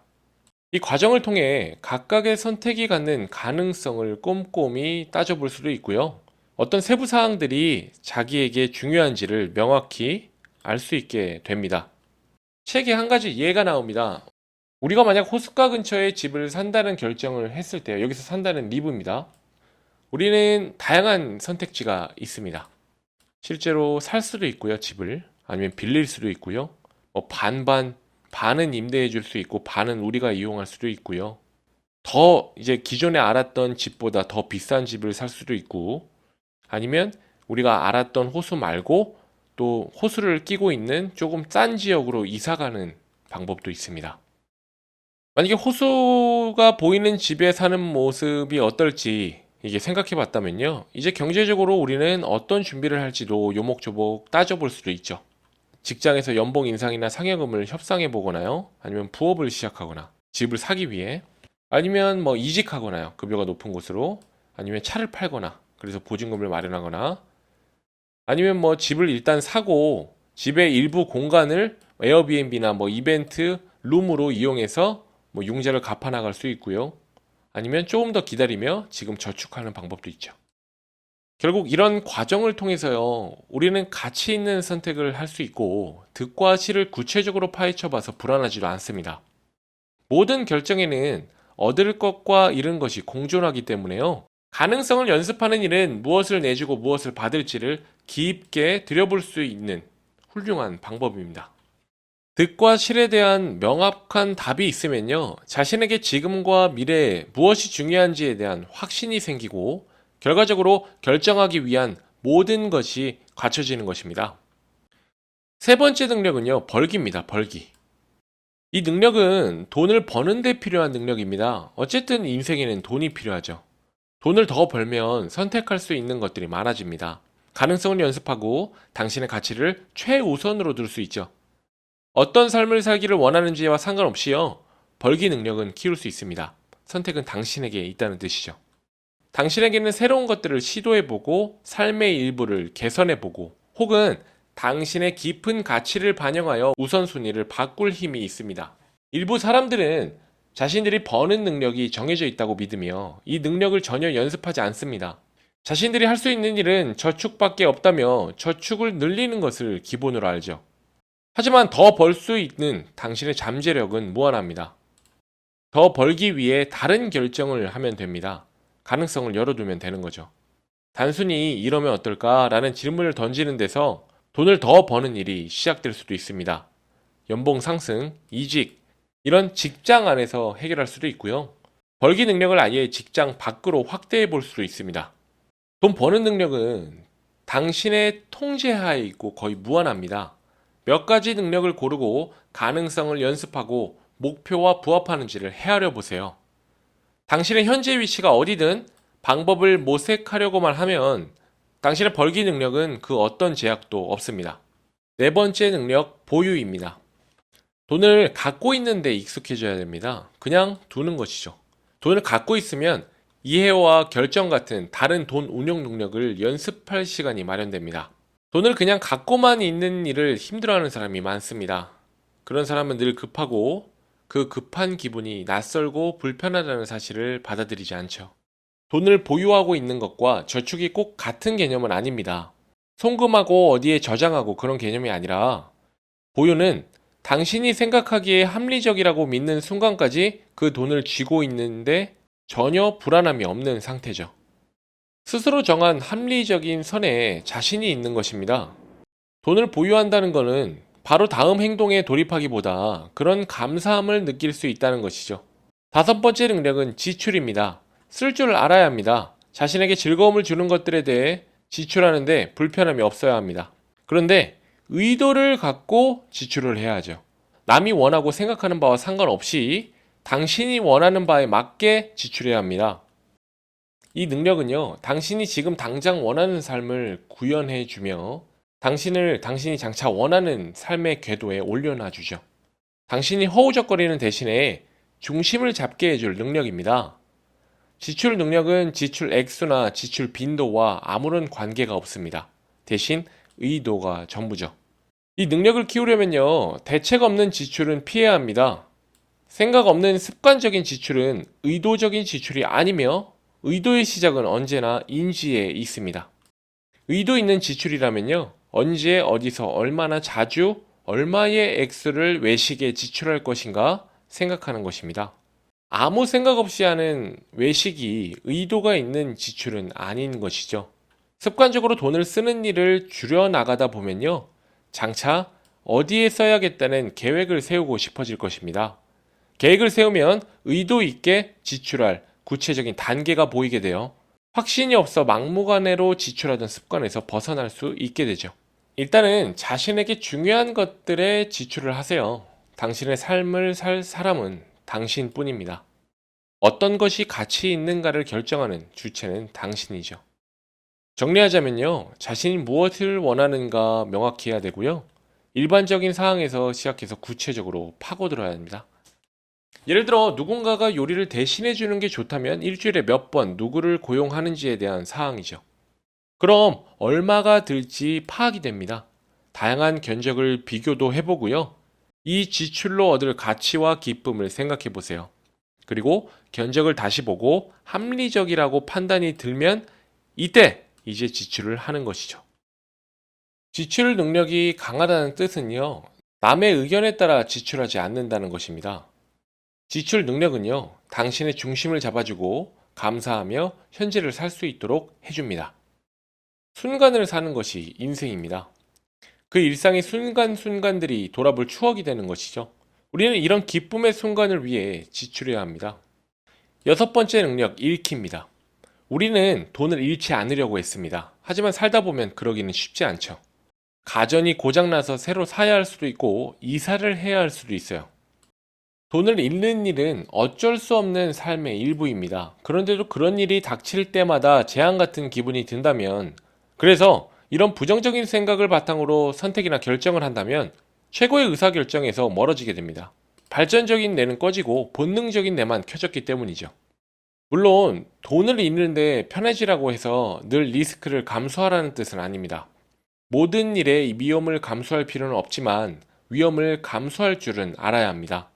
이 과정을 통해 각각의 선택이 갖는 가능성을 꼼꼼히 따져볼 수도 있고요. 어떤 세부 사항들이 자기에게 중요한지를 명확히 알 수 있게 됩니다. 책에 한 가지 예가 나옵니다. 우리가 만약 호숫가 근처에 집을 산다는 결정을 했을 때, 여기서 산다는 리브입니다. 우리는 다양한 선택지가 있습니다. 실제로 살 수도 있고요, 집을. 아니면 빌릴 수도 있고요. 반은 임대해 줄 수 있고 반은 우리가 이용할 수도 있고요. 더 이제 기존에 알았던 집보다 더 비싼 집을 살 수도 있고, 아니면 우리가 알았던 호수 말고 또 호수를 끼고 있는 조금 싼 지역으로 이사 가는 방법도 있습니다. 만약에 호수가 보이는 집에 사는 모습이 어떨지 이게 생각해 봤다면요, 이제 경제적으로 우리는 어떤 준비를 할지도 요목조목 따져볼 수도 있죠. 직장에서 연봉 인상이나 상여금을 협상해 보거나요, 아니면 부업을 시작하거나 집을 사기 위해, 아니면 이직하거나요, 급여가 높은 곳으로, 아니면 차를 팔거나 그래서 보증금을 마련하거나, 아니면 집을 일단 사고 집의 일부 공간을 에어비앤비나 이벤트 룸으로 이용해서 융자를 갚아 나갈 수 있고요. 아니면 조금 더 기다리며 지금 저축하는 방법도 있죠. 결국 이런 과정을 통해서요, 우리는 가치 있는 선택을 할 수 있고 득과 실을 구체적으로 파헤쳐 봐서 불안하지도 않습니다. 모든 결정에는 얻을 것과 잃은 것이 공존하기 때문에요. 가능성을 연습하는 일은 무엇을 내주고 무엇을 받을지를 깊게 들여볼 수 있는 훌륭한 방법입니다. 득과 실에 대한 명확한 답이 있으면요, 자신에게 지금과 미래에 무엇이 중요한지에 대한 확신이 생기고 결과적으로 결정하기 위한 모든 것이 갖춰지는 것입니다. 세 번째 능력은요, 벌기입니다. 벌기. 이 능력은 돈을 버는 데 필요한 능력입니다. 어쨌든 인생에는 돈이 필요하죠. 돈을 더 벌면 선택할 수 있는 것들이 많아집니다. 가능성을 연습하고 당신의 가치를 최우선으로 둘 수 있죠. 어떤 삶을 살기를 원하는지와 상관없이요, 벌기 능력은 키울 수 있습니다. 선택은 당신에게 있다는 뜻이죠. 당신에게는 새로운 것들을 시도해보고 삶의 일부를 개선해보고 혹은 당신의 깊은 가치를 반영하여 우선순위를 바꿀 힘이 있습니다. 일부 사람들은 자신들이 버는 능력이 정해져 있다고 믿으며 이 능력을 전혀 연습하지 않습니다. 자신들이 할 수 있는 일은 저축밖에 없다며 저축을 늘리는 것을 기본으로 알죠. 하지만 더 벌 수 있는 당신의 잠재력은 무한합니다. 더 벌기 위해 다른 결정을 하면 됩니다. 가능성을 열어두면 되는 거죠. 단순히 이러면 어떨까라는 질문을 던지는 데서 돈을 더 버는 일이 시작될 수도 있습니다. 연봉 상승, 이직, 이런 직장 안에서 해결할 수도 있고요. 벌기 능력을 아예 직장 밖으로 확대해 볼 수도 있습니다. 돈 버는 능력은 당신의 통제하에 있고 거의 무한합니다. 몇 가지 능력을 고르고 가능성을 연습하고 목표와 부합하는지를 헤아려 보세요. 당신의 현재 위치가 어디든 방법을 모색하려고만 하면 당신의 벌기 능력은 그 어떤 제약도 없습니다. 네 번째 능력, 보유입니다. 돈을 갖고 있는데 익숙해져야 됩니다. 그냥 두는 것이죠. 돈을 갖고 있으면 이해와 결정 같은 다른 돈 운용 능력을 연습할 시간이 마련됩니다. 돈을 그냥 갖고만 있는 일을 힘들어하는 사람이 많습니다. 그런 사람은 늘 급하고 그 급한 기분이 낯설고 불편하다는 사실을 받아들이지 않죠. 돈을 보유하고 있는 것과 저축이 꼭 같은 개념은 아닙니다. 송금하고 어디에 저장하고 그런 개념이 아니라 보유는 당신이 생각하기에 합리적이라고 믿는 순간까지 그 돈을 쥐고 있는데 전혀 불안함이 없는 상태죠. 스스로 정한 합리적인 선에 자신이 있는 것입니다. 돈을 보유한다는 것은 바로 다음 행동에 돌입하기보다 그런 감사함을 느낄 수 있다는 것이죠. 다섯 번째 능력은 지출입니다. 쓸 줄 알아야 합니다. 자신에게 즐거움을 주는 것들에 대해 지출하는데 불편함이 없어야 합니다. 그런데 의도를 갖고 지출을 해야 하죠. 남이 원하고 생각하는 바와 상관없이 당신이 원하는 바에 맞게 지출해야 합니다. 이 능력은요, 당신이 지금 당장 원하는 삶을 구현해 주며 당신이 장차 원하는 삶의 궤도에 올려놔 주죠. 당신이 허우적거리는 대신에 중심을 잡게 해줄 능력입니다. 지출 능력은 지출 액수나 지출 빈도와 아무런 관계가 없습니다. 대신 의도가 전부죠. 이 능력을 키우려면요, 대책 없는 지출은 피해야 합니다. 생각 없는 습관적인 지출은 의도적인 지출이 아니며 의도의 시작은 언제나 인지에 있습니다. 의도 있는 지출이라면요, 언제 어디서 얼마나 자주 얼마의 액수를 외식에 지출할 것인가 생각하는 것입니다. 아무 생각 없이 하는 외식이 의도가 있는 지출은 아닌 것이죠. 습관적으로 돈을 쓰는 일을 줄여나가다 보면요, 장차 어디에 써야겠다는 계획을 세우고 싶어질 것입니다. 계획을 세우면 의도 있게 지출할 구체적인 단계가 보이게 되어 확신이 없어 막무가내로 지출하던 습관에서 벗어날 수 있게 되죠. 일단은 자신에게 중요한 것들에 지출을 하세요. 당신의 삶을 살 사람은 당신뿐입니다. 어떤 것이 가치 있는가를 결정하는 주체는 당신이죠. 정리하자면요, 자신이 무엇을 원하는가 명확히 해야 되고요, 일반적인 사항에서 시작해서 구체적으로 파고들어야 합니다. 예를 들어 누군가가 요리를 대신해 주는 게 좋다면 일주일에 몇 번 누구를 고용하는지에 대한 사항이죠. 그럼 얼마가 들지 파악이 됩니다. 다양한 견적을 비교도 해보고요. 이 지출로 얻을 가치와 기쁨을 생각해 보세요. 그리고 견적을 다시 보고 합리적이라고 판단이 들면 이때 이제 지출을 하는 것이죠. 지출 능력이 강하다는 뜻은요, 남의 의견에 따라 지출하지 않는다는 것입니다. 지출 능력은요, 당신의 중심을 잡아주고 감사하며 현재를 살 수 있도록 해줍니다. 순간을 사는 것이 인생입니다. 그 일상의 순간순간들이 돌아볼 추억이 되는 것이죠. 우리는 이런 기쁨의 순간을 위해 지출해야 합니다. 여섯 번째 능력, 잃기입니다. 우리는 돈을 잃지 않으려고 했습니다. 하지만 살다 보면 그러기는 쉽지 않죠. 가전이 고장나서 새로 사야 할 수도 있고 이사를 해야 할 수도 있어요. 돈을 잃는 일은 어쩔 수 없는 삶의 일부입니다. 그런데도 그런 일이 닥칠 때마다 재앙 같은 기분이 든다면, 그래서 이런 부정적인 생각을 바탕으로 선택이나 결정을 한다면 최고의 의사결정에서 멀어지게 됩니다. 발전적인 뇌는 꺼지고 본능적인 뇌만 켜졌기 때문이죠. 물론 돈을 잃는데 편해지라고 해서 늘 리스크를 감수하라는 뜻은 아닙니다. 모든 일에 위험을 감수할 필요는 없지만 위험을 감수할 줄은 알아야 합니다.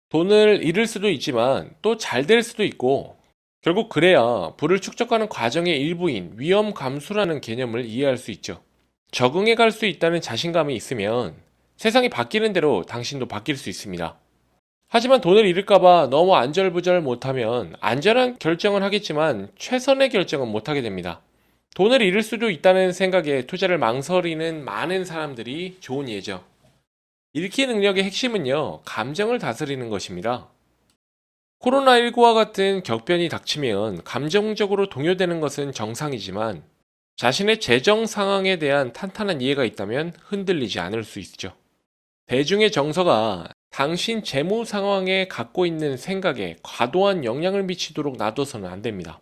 돈을 잃을 수도 있지만 또 잘 될 수도 있고, 결국 그래야 부를 축적하는 과정의 일부인 위험 감수라는 개념을 이해할 수 있죠. 적응해 갈 수 있다는 자신감이 있으면 세상이 바뀌는 대로 당신도 바뀔 수 있습니다. 하지만 돈을 잃을까봐 너무 안절부절 못하면 안전한 결정은 하겠지만 최선의 결정은 못하게 됩니다. 돈을 잃을 수도 있다는 생각에 투자를 망설이는 많은 사람들이 좋은 예죠. 읽기 능력의 핵심은요, 감정을 다스리는 것입니다. 코로나19와 같은 격변이 닥치면 감정적으로 동요되는 것은 정상이지만 자신의 재정 상황에 대한 탄탄한 이해가 있다면 흔들리지 않을 수 있죠. 대중의 정서가 당신 재무 상황에 갖고 있는 생각에 과도한 영향을 미치도록 놔둬서는 안 됩니다.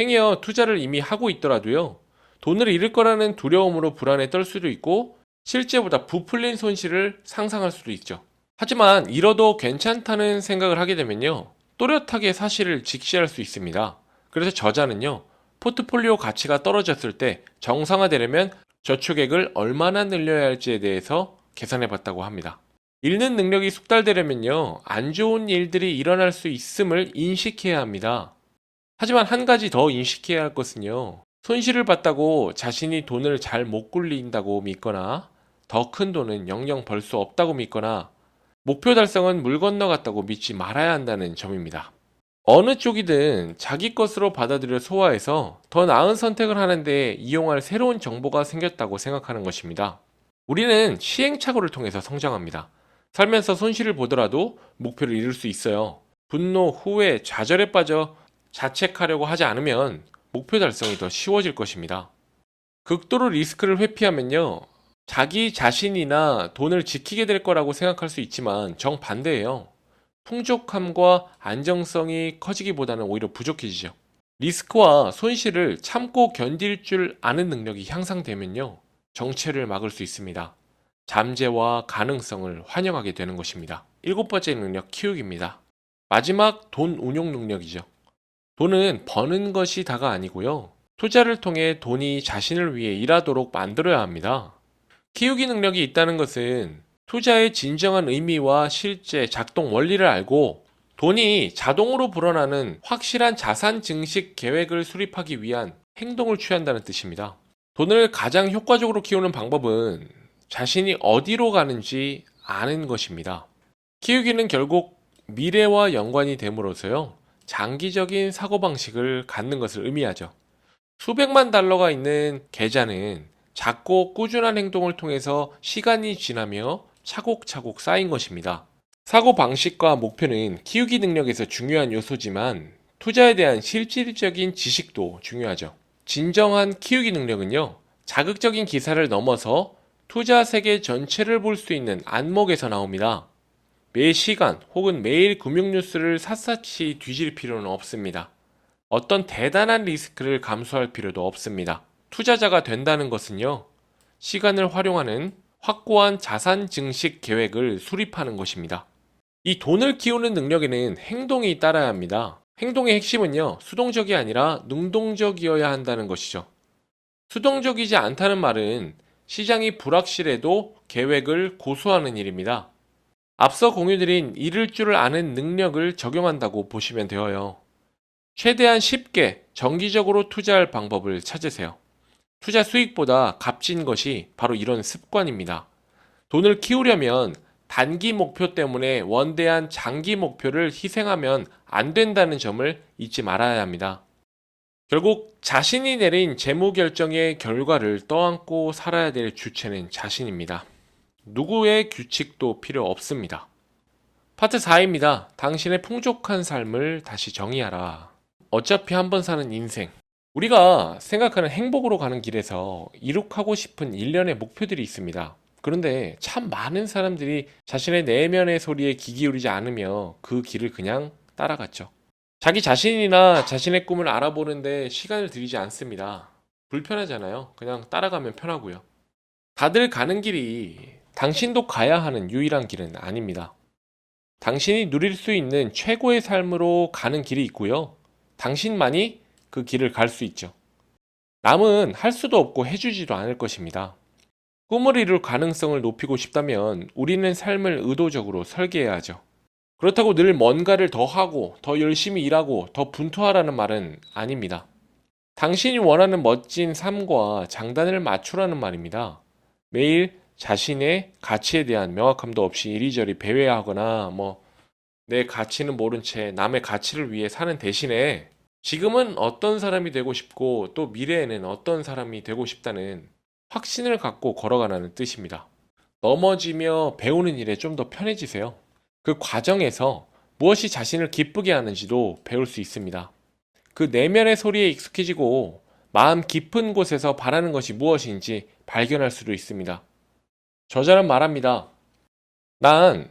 행여 투자를 이미 하고 있더라도요, 돈을 잃을 거라는 두려움으로 불안에 떨 수도 있고 실제보다 부풀린 손실을 상상할 수도 있죠. 하지만 잃어도 괜찮다는 생각을 하게 되면요, 또렷하게 사실을 직시할 수 있습니다. 그래서 저자는요, 포트폴리오 가치가 떨어졌을 때 정상화되려면 저축액을 얼마나 늘려야 할지에 대해서 계산해 봤다고 합니다. 읽는 능력이 숙달되려면요, 안 좋은 일들이 일어날 수 있음을 인식해야 합니다. 하지만 한 가지 더 인식해야 할 것은요, 손실을 봤다고 자신이 돈을 잘 못 굴린다고 믿거나 더 큰 돈은 영영 벌 수 없다고 믿거나 목표 달성은 물 건너갔다고 믿지 말아야 한다는 점입니다. 어느 쪽이든 자기 것으로 받아들여 소화해서 더 나은 선택을 하는데 이용할 새로운 정보가 생겼다고 생각하는 것입니다. 우리는 시행착오를 통해서 성장합니다. 살면서 손실을 보더라도 목표를 이룰 수 있어요. 분노, 후회, 좌절에 빠져 자책하려고 하지 않으면 목표 달성이 더 쉬워질 것입니다. 극도로 리스크를 회피하면요, 자기 자신이나 돈을 지키게 될 거라고 생각할 수 있지만 정반대예요. 풍족함과 안정성이 커지기보다는 오히려 부족해지죠. 리스크와 손실을 참고 견딜 줄 아는 능력이 향상되면요, 정체를 막을 수 있습니다. 잠재와 가능성을 환영하게 되는 것입니다. 일곱 번째 능력, 키우기입니다. 마지막 돈 운용 능력이죠. 돈은 버는 것이 다가 아니고요, 투자를 통해 돈이 자신을 위해 일하도록 만들어야 합니다. 키우기 능력이 있다는 것은 투자의 진정한 의미와 실제 작동 원리를 알고 돈이 자동으로 불어나는 확실한 자산 증식 계획을 수립하기 위한 행동을 취한다는 뜻입니다. 돈을 가장 효과적으로 키우는 방법은 자신이 어디로 가는지 아는 것입니다. 키우기는 결국 미래와 연관이 됨으로써요, 장기적인 사고방식을 갖는 것을 의미하죠. 수백만 달러가 있는 계좌는 작고 꾸준한 행동을 통해서 시간이 지나며 차곡차곡 쌓인 것입니다. 사고방식과 목표는 키우기 능력에서 중요한 요소지만 투자에 대한 실질적인 지식도 중요하죠. 진정한 키우기 능력은요, 자극적인 기사를 넘어서 투자 세계 전체를 볼 수 있는 안목에서 나옵니다. 매 시간 혹은 매일 금융뉴스를 샅샅이 뒤질 필요는 없습니다. 어떤 대단한 리스크를 감수할 필요도 없습니다. 투자자가 된다는 것은요, 시간을 활용하는 확고한 자산 증식 계획을 수립하는 것입니다. 이 돈을 키우는 능력에는 행동이 따라야 합니다. 행동의 핵심은요, 수동적이 아니라 능동적이어야 한다는 것이죠. 수동적이지 않다는 말은 시장이 불확실해도 계획을 고수하는 일입니다. 앞서 공유드린 잃을 줄 아는 능력을 적용한다고 보시면 되어요. 최대한 쉽게 정기적으로 투자할 방법을 찾으세요. 투자 수익보다 값진 것이 바로 이런 습관입니다. 돈을 키우려면 단기 목표 때문에 원대한 장기 목표를 희생하면 안 된다는 점을 잊지 말아야 합니다. 결국 자신이 내린 재무 결정의 결과를 떠안고 살아야 될 주체는 자신입니다. 누구의 규칙도 필요 없습니다. 파트 4입니다. 당신의 풍족한 삶을 다시 정의하라. 어차피 한 번 사는 인생. 우리가 생각하는 행복으로 가는 길에서 이룩하고 싶은 일련의 목표들이 있습니다. 그런데 참 많은 사람들이 자신의 내면의 소리에 귀 기울이지 않으며 그 길을 그냥 따라갔죠. 자기 자신이나 자신의 꿈을 알아보는데 시간을 들이지 않습니다. 불편하잖아요. 그냥 따라가면 편하고요. 다들 가는 길이 당신도 가야 하는 유일한 길은 아닙니다. 당신이 누릴 수 있는 최고의 삶으로 가는 길이 있고요. 당신만이 그 길을 갈 수 있죠. 남은 할 수도 없고 해주지도 않을 것입니다. 꿈을 이룰 가능성을 높이고 싶다면 우리는 삶을 의도적으로 설계해야 하죠. 그렇다고 늘 뭔가를 더 하고, 더 열심히 일하고, 더 분투하라는 말은 아닙니다. 당신이 원하는 멋진 삶과 장단을 맞추라는 말입니다. 매일 자신의 가치에 대한 명확함도 없이 이리저리 배회하거나 내 가치는 모른 채 남의 가치를 위해 사는 대신에 지금은 어떤 사람이 되고 싶고 또 미래에는 어떤 사람이 되고 싶다는 확신을 갖고 걸어가라는 뜻입니다. 넘어지며 배우는 일에 좀 더 편해지세요. 그 과정에서 무엇이 자신을 기쁘게 하는지도 배울 수 있습니다. 그 내면의 소리에 익숙해지고 마음 깊은 곳에서 바라는 것이 무엇인지 발견할 수도 있습니다. 저자는 말합니다. 난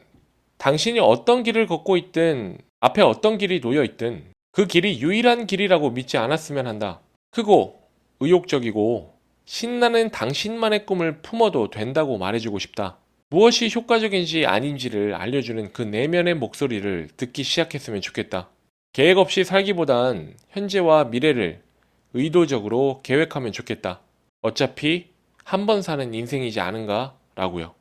당신이 어떤 길을 걷고 있든 앞에 어떤 길이 놓여 있든 그 길이 유일한 길이라고 믿지 않았으면 한다. 크고 의욕적이고 신나는 당신만의 꿈을 품어도 된다고 말해주고 싶다. 무엇이 효과적인지 아닌지를 알려주는 그 내면의 목소리를 듣기 시작했으면 좋겠다. 계획 없이 살기보단 현재와 미래를 의도적으로 계획하면 좋겠다. 어차피 한 번 사는 인생이지 않은가? 라고요.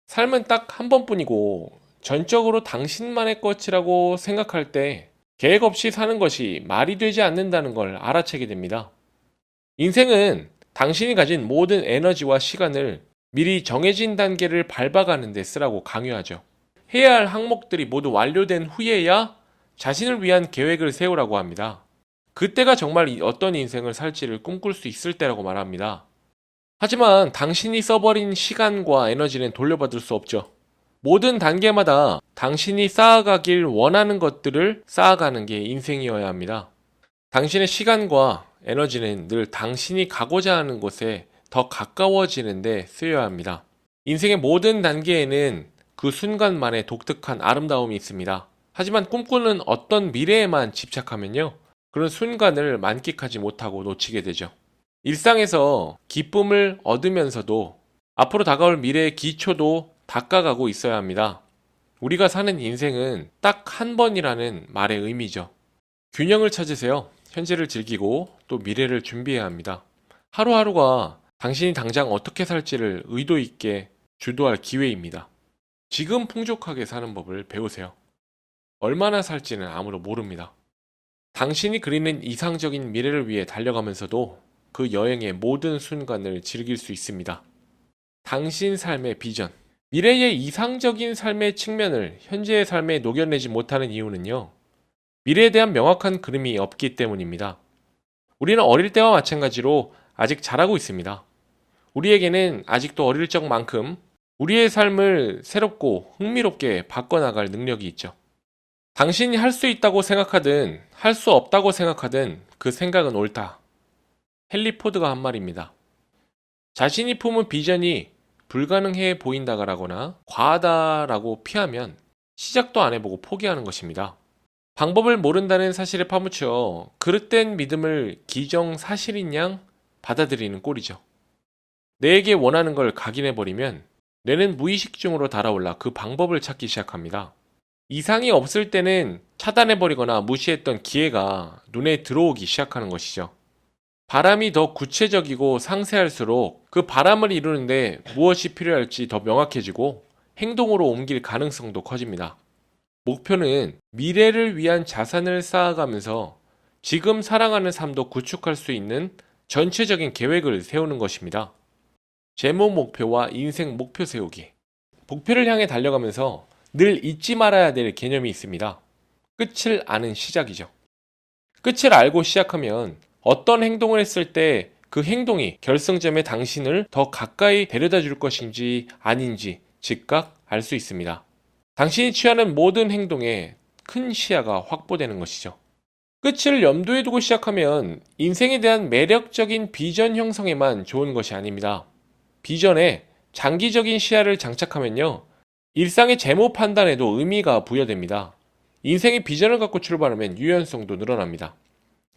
삶은 딱 한 번뿐이고 전적으로 당신만의 것이라고 생각할 때 계획 없이 사는 것이 말이 되지 않는다는 걸 알아채게 됩니다. 인생은 당신이 가진 모든 에너지와 시간을 미리 정해진 단계를 밟아가는 데 쓰라고 강요하죠. 해야 할 항목들이 모두 완료된 후에야 자신을 위한 계획을 세우라고 합니다. 그때가 정말 어떤 인생을 살지를 꿈꿀 수 있을 때라고 말합니다. 하지만 당신이 써버린 시간과 에너지는 돌려받을 수 없죠. 모든 단계마다 당신이 쌓아가길 원하는 것들을 쌓아가는 게 인생이어야 합니다. 당신의 시간과 에너지는 늘 당신이 가고자 하는 곳에 더 가까워지는데 쓰여야 합니다. 인생의 모든 단계에는 그 순간만의 독특한 아름다움이 있습니다. 하지만 꿈꾸는 어떤 미래에만 집착하면요, 그런 순간을 만끽하지 못하고 놓치게 되죠. 일상에서 기쁨을 얻으면서도 앞으로 다가올 미래의 기초도 닦아가고 있어야 합니다. 우리가 사는 인생은 딱 한 번이라는 말의 의미죠. 균형을 찾으세요. 현재를 즐기고 또 미래를 준비해야 합니다. 하루하루가 당신이 당장 어떻게 살지를 의도 있게 주도할 기회입니다. 지금 풍족하게 사는 법을 배우세요. 얼마나 살지는 아무도 모릅니다. 당신이 그리는 이상적인 미래를 위해 달려가면서도 그 여행의 모든 순간을 즐길 수 있습니다. 당신 삶의 비전. 미래의 이상적인 삶의 측면을 현재의 삶에 녹여내지 못하는 이유는요, 미래에 대한 명확한 그림이 없기 때문입니다. 우리는 어릴 때와 마찬가지로 아직 자라고 있습니다. 우리에게는 아직도 어릴 적만큼 우리의 삶을 새롭고 흥미롭게 바꿔나갈 능력이 있죠. 당신이 할 수 있다고 생각하든 할 수 없다고 생각하든 그 생각은 옳다. 헨리 포드가 한 말입니다. 자신이 품은 비전이 불가능해 보인다거나 과하다라고 피하면 시작도 안 해보고 포기하는 것입니다. 방법을 모른다는 사실에 파묻혀 그릇된 믿음을 기정사실인 양 받아들이는 꼴이죠. 내게 원하는 걸 각인해버리면 뇌는 무의식 중으로 달아올라 그 방법을 찾기 시작합니다. 이상이 없을 때는 차단해버리거나 무시했던 기회가 눈에 들어오기 시작하는 것이죠. 바람이 더 구체적이고 상세할수록 그 바람을 이루는데 무엇이 필요할지 더 명확해지고 행동으로 옮길 가능성도 커집니다. 목표는 미래를 위한 자산을 쌓아가면서 지금 살아가는 삶도 구축할 수 있는 전체적인 계획을 세우는 것입니다. 재무 목표와 인생 목표 세우기. 목표를 향해 달려가면서 늘 잊지 말아야 될 개념이 있습니다. 끝을 아는 시작이죠. 끝을 알고 시작하면 어떤 행동을 했을 때 그 행동이 결승점에 당신을 더 가까이 데려다 줄 것인지 아닌지 즉각 알 수 있습니다. 당신이 취하는 모든 행동에 큰 시야가 확보되는 것이죠. 끝을 염두에 두고 시작하면 인생에 대한 매력적인 비전 형성에만 좋은 것이 아닙니다. 비전에 장기적인 시야를 장착하면요, 일상의 재무 판단에도 의미가 부여됩니다. 인생의 비전을 갖고 출발하면 유연성도 늘어납니다.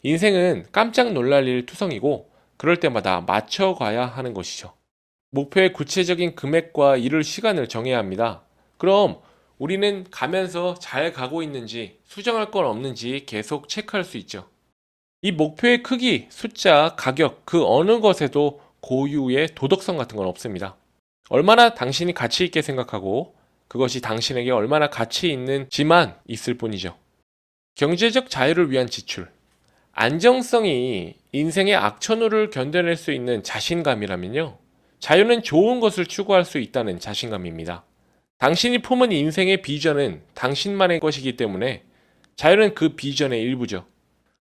인생은 깜짝 놀랄 일 투성이고 그럴 때마다 맞춰가야 하는 것이죠. 목표의 구체적인 금액과 이룰 시간을 정해야 합니다. 그럼 우리는 가면서 잘 가고 있는지, 수정할 건 없는지 계속 체크할 수 있죠. 이 목표의 크기, 숫자, 가격, 그 어느 것에도 고유의 도덕성 같은 건 없습니다. 얼마나 당신이 가치 있게 생각하고 그것이 당신에게 얼마나 가치 있는지만 있을 뿐이죠. 경제적 자유를 위한 지출. 안정성이 인생의 악천후를 견뎌낼 수 있는 자신감이라면요, 자유는 좋은 것을 추구할 수 있다는 자신감입니다. 당신이 품은 인생의 비전은 당신만의 것이기 때문에 자유는 그 비전의 일부죠.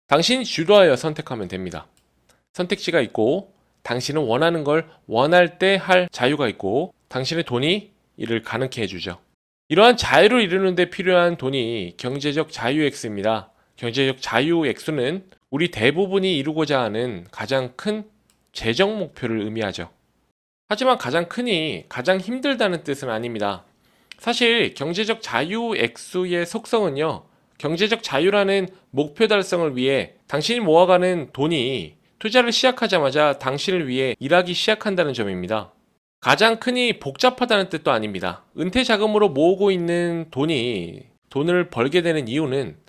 당신이 주도하여 선택하면 됩니다. 선택지가 있고 당신은 원하는 걸 원할 때 할 자유가 있고 당신의 돈이 이를 가능케 해주죠. 이러한 자유를 이루는 데 필요한 돈이 경제적 자유 액수입니다. 경제적 자유 액수는 우리 대부분이 이루고자 하는 가장 큰 재정 목표를 의미하죠. 하지만 가장 크니 가장 힘들다는 뜻은 아닙니다. 사실 경제적 자유 액수의 속성은요, 경제적 자유라는 목표 달성을 위해 당신이 모아가는 돈이 투자를 시작하자마자 당신을 위해 일하기 시작한다는 점입니다. 가장 크니 복잡하다는 뜻도 아닙니다. 은퇴 자금으로 모으고 있는 돈이 돈을 벌게 되는 이유는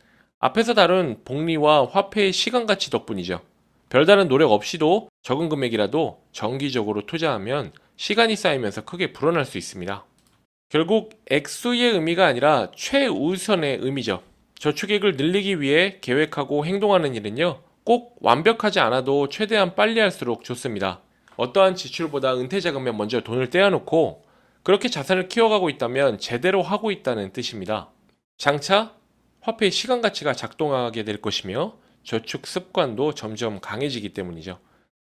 앞에서 다룬 복리와 화폐의 시간 가치 덕분이죠. 별다른 노력 없이도 적은 금액이라도 정기적으로 투자하면 시간이 쌓이면서 크게 불어날 수 있습니다. 결국 액수의 의미가 아니라 최우선의 의미죠. 저축액을 늘리기 위해 계획하고 행동하는 일은요, 꼭 완벽하지 않아도 최대한 빨리 할수록 좋습니다. 어떠한 지출보다 은퇴 자금에 먼저 돈을 떼어놓고 그렇게 자산을 키워가고 있다면 제대로 하고 있다는 뜻입니다. 장차 화폐의 시간 가치가 작동하게 될 것이며 저축 습관도 점점 강해지기 때문이죠.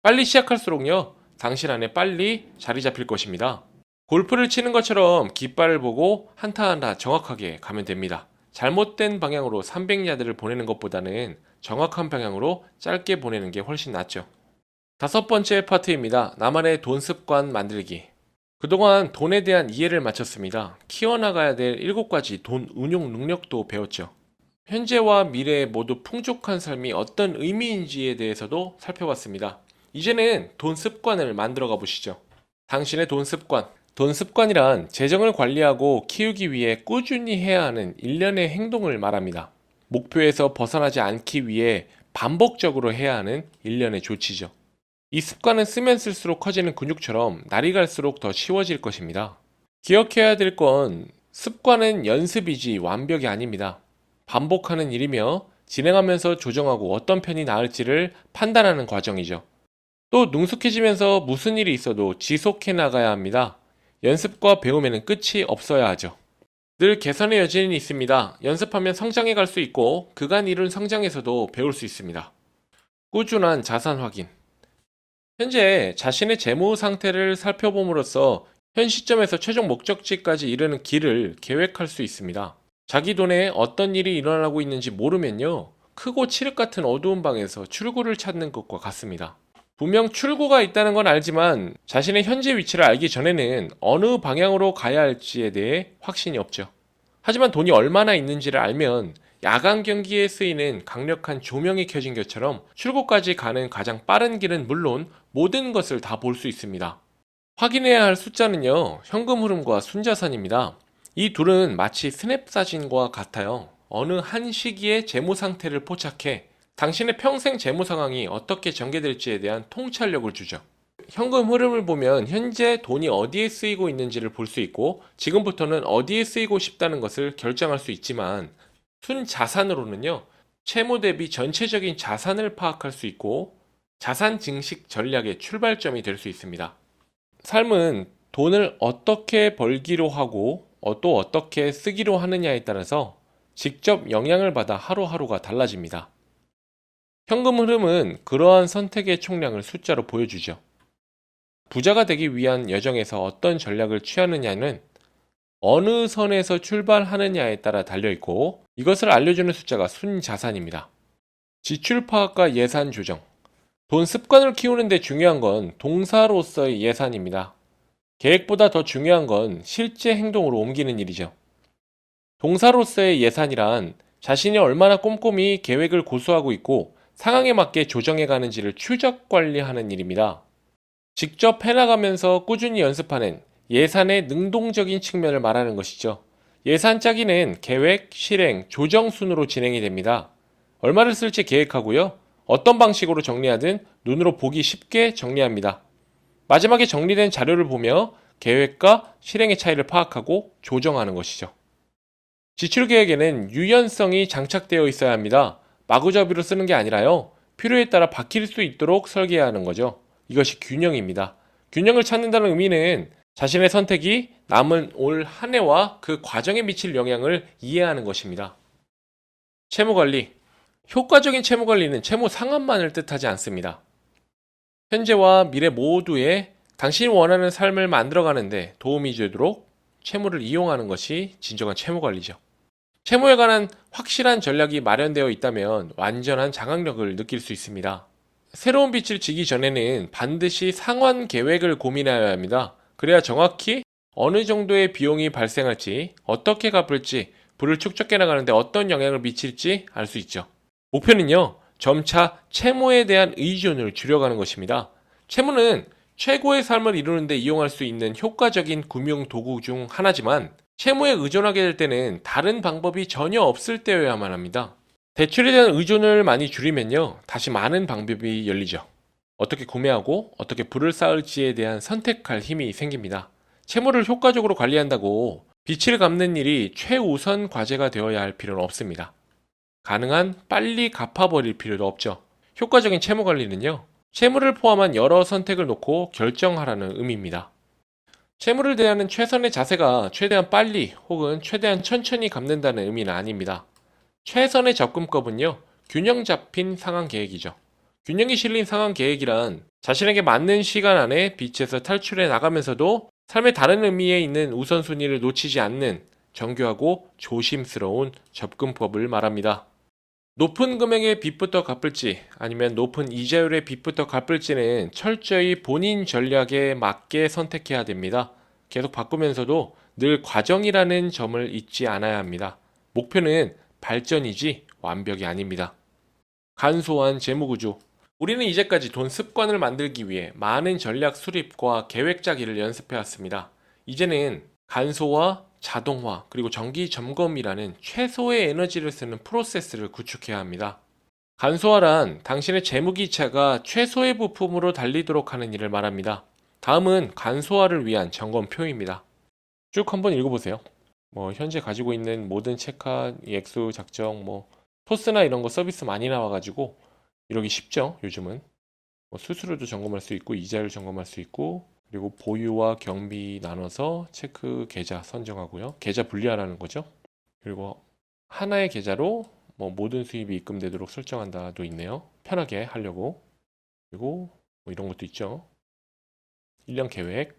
빨리 시작할수록요, 당신 안에 빨리 자리 잡힐 것입니다. 골프를 치는 것처럼 깃발을 보고 한타 한타 정확하게 가면 됩니다. 잘못된 방향으로 300야드를 보내는 것보다는 정확한 방향으로 짧게 보내는 게 훨씬 낫죠. 5번째 파트입니다. 나만의 돈 습관 만들기. 그동안 돈에 대한 이해를 마쳤습니다. 키워나가야 될 7가지 돈 운용 능력도 배웠죠. 현재와 미래에 모두 풍족한 삶이 어떤 의미인지에 대해서도 살펴봤습니다. 이제는 돈 습관을 만들어 가보시죠. 당신의 돈 습관. 돈 습관이란 재정을 관리하고 키우기 위해 꾸준히 해야 하는 일련의 행동을 말합니다. 목표에서 벗어나지 않기 위해 반복적으로 해야 하는 일련의 조치죠. 이 습관은 쓰면 쓸수록 커지는 근육처럼 날이 갈수록 더 쉬워질 것입니다. 기억해야 될 건 습관은 연습이지 완벽이 아닙니다. 반복하는 일이며 진행하면서 조정하고 어떤 편이 나을지를 판단하는 과정이죠. 또 능숙해지면서 무슨 일이 있어도 지속해 나가야 합니다. 연습과 배움에는 끝이 없어야 하죠. 늘 개선의 여지는 있습니다. 연습하면 성장해 갈 수 있고 그간 이룬 성장에서도 배울 수 있습니다. 꾸준한 자산 확인. 현재 자신의 재무 상태를 살펴봄으로써 현 시점에서 최종 목적지까지 이르는 길을 계획할 수 있습니다. 자기 돈에 어떤 일이 일어나고 있는지 모르면요, 크고 칠흑 같은 어두운 방에서 출구를 찾는 것과 같습니다. 분명 출구가 있다는 건 알지만 자신의 현재 위치를 알기 전에는 어느 방향으로 가야 할지에 대해 확신이 없죠. 하지만 돈이 얼마나 있는지를 알면 야간 경기에 쓰이는 강력한 조명이 켜진 것처럼 출구까지 가는 가장 빠른 길은 물론 모든 것을 다 볼 수 있습니다. 확인해야 할 숫자는요, 현금 흐름과 순자산입니다. 이 둘은 마치 스냅 사진과 같아요. 어느 한 시기의 재무 상태를 포착해 당신의 평생 재무 상황이 어떻게 전개될지에 대한 통찰력을 주죠. 현금 흐름을 보면 현재 돈이 어디에 쓰이고 있는지를 볼 수 있고 지금부터는 어디에 쓰이고 싶다는 것을 결정할 수 있지만 순자산으로는요, 채무 대비 전체적인 자산을 파악할 수 있고 자산 증식 전략의 출발점이 될 수 있습니다. 삶은 돈을 어떻게 벌기로 하고 또 어떻게 쓰기로 하느냐에 따라서 직접 영향을 받아 하루하루가 달라집니다. 현금 흐름은 그러한 선택의 총량을 숫자로 보여주죠. 부자가 되기 위한 여정에서 어떤 전략을 취하느냐는 어느 선에서 출발하느냐에 따라 달려있고 이것을 알려주는 숫자가 순자산입니다. 지출 파악과 예산 조정. 돈 습관을 키우는 데 중요한 건 동사로서의 예산입니다. 계획보다 더 중요한 건 실제 행동으로 옮기는 일이죠. 동사로서의 예산이란 자신이 얼마나 꼼꼼히 계획을 고수하고 있고 상황에 맞게 조정해 가는지를 추적 관리하는 일입니다. 직접 해나가면서 꾸준히 연습하는 예산의 능동적인 측면을 말하는 것이죠. 예산 짜기는 계획, 실행, 조정 순으로 진행이 됩니다. 얼마를 쓸지 계획하고요. 어떤 방식으로 정리하든 눈으로 보기 쉽게 정리합니다. 마지막에 정리된 자료를 보며 계획과 실행의 차이를 파악하고 조정하는 것이죠. 지출 계획에는 유연성이 장착되어 있어야 합니다. 마구잡이로 쓰는 게 아니라요. 필요에 따라 바뀔 수 있도록 설계해야 하는 거죠. 이것이 균형입니다. 균형을 찾는다는 의미는 자신의 선택이 남은 올 한 해와 그 과정에 미칠 영향을 이해하는 것입니다. 채무관리. 효과적인 채무관리는 채무 상환만을 뜻하지 않습니다. 현재와 미래 모두에 당신이 원하는 삶을 만들어가는데 도움이 되도록 채무를 이용하는 것이 진정한 채무관리죠. 채무에 관한 확실한 전략이 마련되어 있다면 완전한 장악력을 느낄 수 있습니다. 새로운 빚을 지기 전에는 반드시 상환 계획을 고민해야 합니다. 그래야 정확히 어느 정도의 비용이 발생할지, 어떻게 갚을지, 부를 축적해 나가는데 어떤 영향을 미칠지 알 수 있죠. 목표는요, 점차 채무에 대한 의존을 줄여가는 것입니다. 채무는 최고의 삶을 이루는 데 이용할 수 있는 효과적인 금융 도구 중 하나지만 채무에 의존하게 될 때는 다른 방법이 전혀 없을 때여야만 합니다. 대출에 대한 의존을 많이 줄이면요, 다시 많은 방법이 열리죠. 어떻게 구매하고 어떻게 부를 쌓을지에 대한 선택할 힘이 생깁니다. 채무를 효과적으로 관리한다고 빚을 갚는 일이 최우선 과제가 되어야 할 필요는 없습니다. 가능한 빨리 갚아버릴 필요도 없죠. 효과적인 채무 관리는요, 채무를 포함한 여러 선택을 놓고 결정하라는 의미입니다. 채무를 대하는 최선의 자세가 최대한 빨리 혹은 최대한 천천히 갚는다는 의미는 아닙니다. 최선의 접근법은요, 균형 잡힌 상환 계획이죠. 균형이 실린 상환 계획이란 자신에게 맞는 시간 안에 빚에서 탈출해 나가면서도 삶의 다른 의미에 있는 우선순위를 놓치지 않는 정교하고 조심스러운 접근법을 말합니다. 높은 금액의 빚부터 갚을지 아니면 높은 이자율의 빚부터 갚을지는 철저히 본인 전략에 맞게 선택해야 됩니다. 계속 바꾸면서도 늘 과정이라는 점을 잊지 않아야 합니다. 목표는 발전이지 완벽이 아닙니다. 간소한 재무구조. 우리는 이제까지 돈 습관을 만들기 위해 많은 전략 수립과 계획 짜기를 연습해왔습니다. 이제는 간소화, 자동화, 그리고 정기 점검이라는 최소의 에너지를 쓰는 프로세스를 구축해야 합니다. 간소화란 당신의 재무기차가 최소의 부품으로 달리도록 하는 일을 말합니다. 다음은 간소화를 위한 점검표입니다. 쭉 한번 읽어보세요. 현재 가지고 있는 모든 체크한 액수 작성, 토스나 이런 거 서비스 많이 나와가지고 이러기 쉽죠, 요즘은. 수수료도 점검할 수 있고, 이자율 점검할 수 있고, 그리고 보유와 경비 나눠서 체크 계좌 선정하고요. 계좌 분리하라는 거죠. 그리고 하나의 계좌로 모든 수입이 입금되도록 설정한다도 있네요. 편하게 하려고. 그리고 이런 것도 있죠. 1년 계획.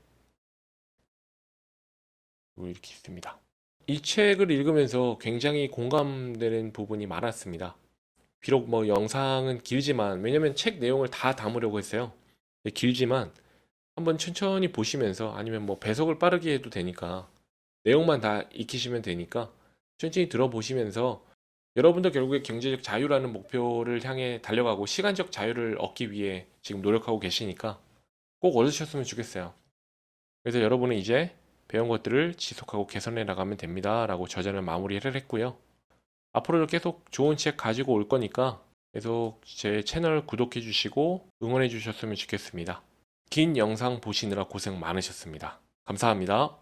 이렇게 있습니다. 이 책을 읽으면서 굉장히 공감되는 부분이 많았습니다. 비록 영상은 길지만, 왜냐면 책 내용을 다 담으려고 했어요. 길지만 한번 천천히 보시면서, 아니면 배속을 빠르게 해도 되니까 내용만 다 익히시면 되니까 천천히 들어보시면서 여러분도 결국에 경제적 자유라는 목표를 향해 달려가고 시간적 자유를 얻기 위해 지금 노력하고 계시니까 꼭 얻으셨으면 좋겠어요. 그래서 여러분은 이제 배운 것들을 지속하고 개선해 나가면 됩니다 라고 저자는 마무리를 했고요. 앞으로도 계속 좋은 책 가지고 올 거니까 계속 제 채널 구독해 주시고 응원해 주셨으면 좋겠습니다. 긴 영상 보시느라 고생 많으셨습니다. 감사합니다.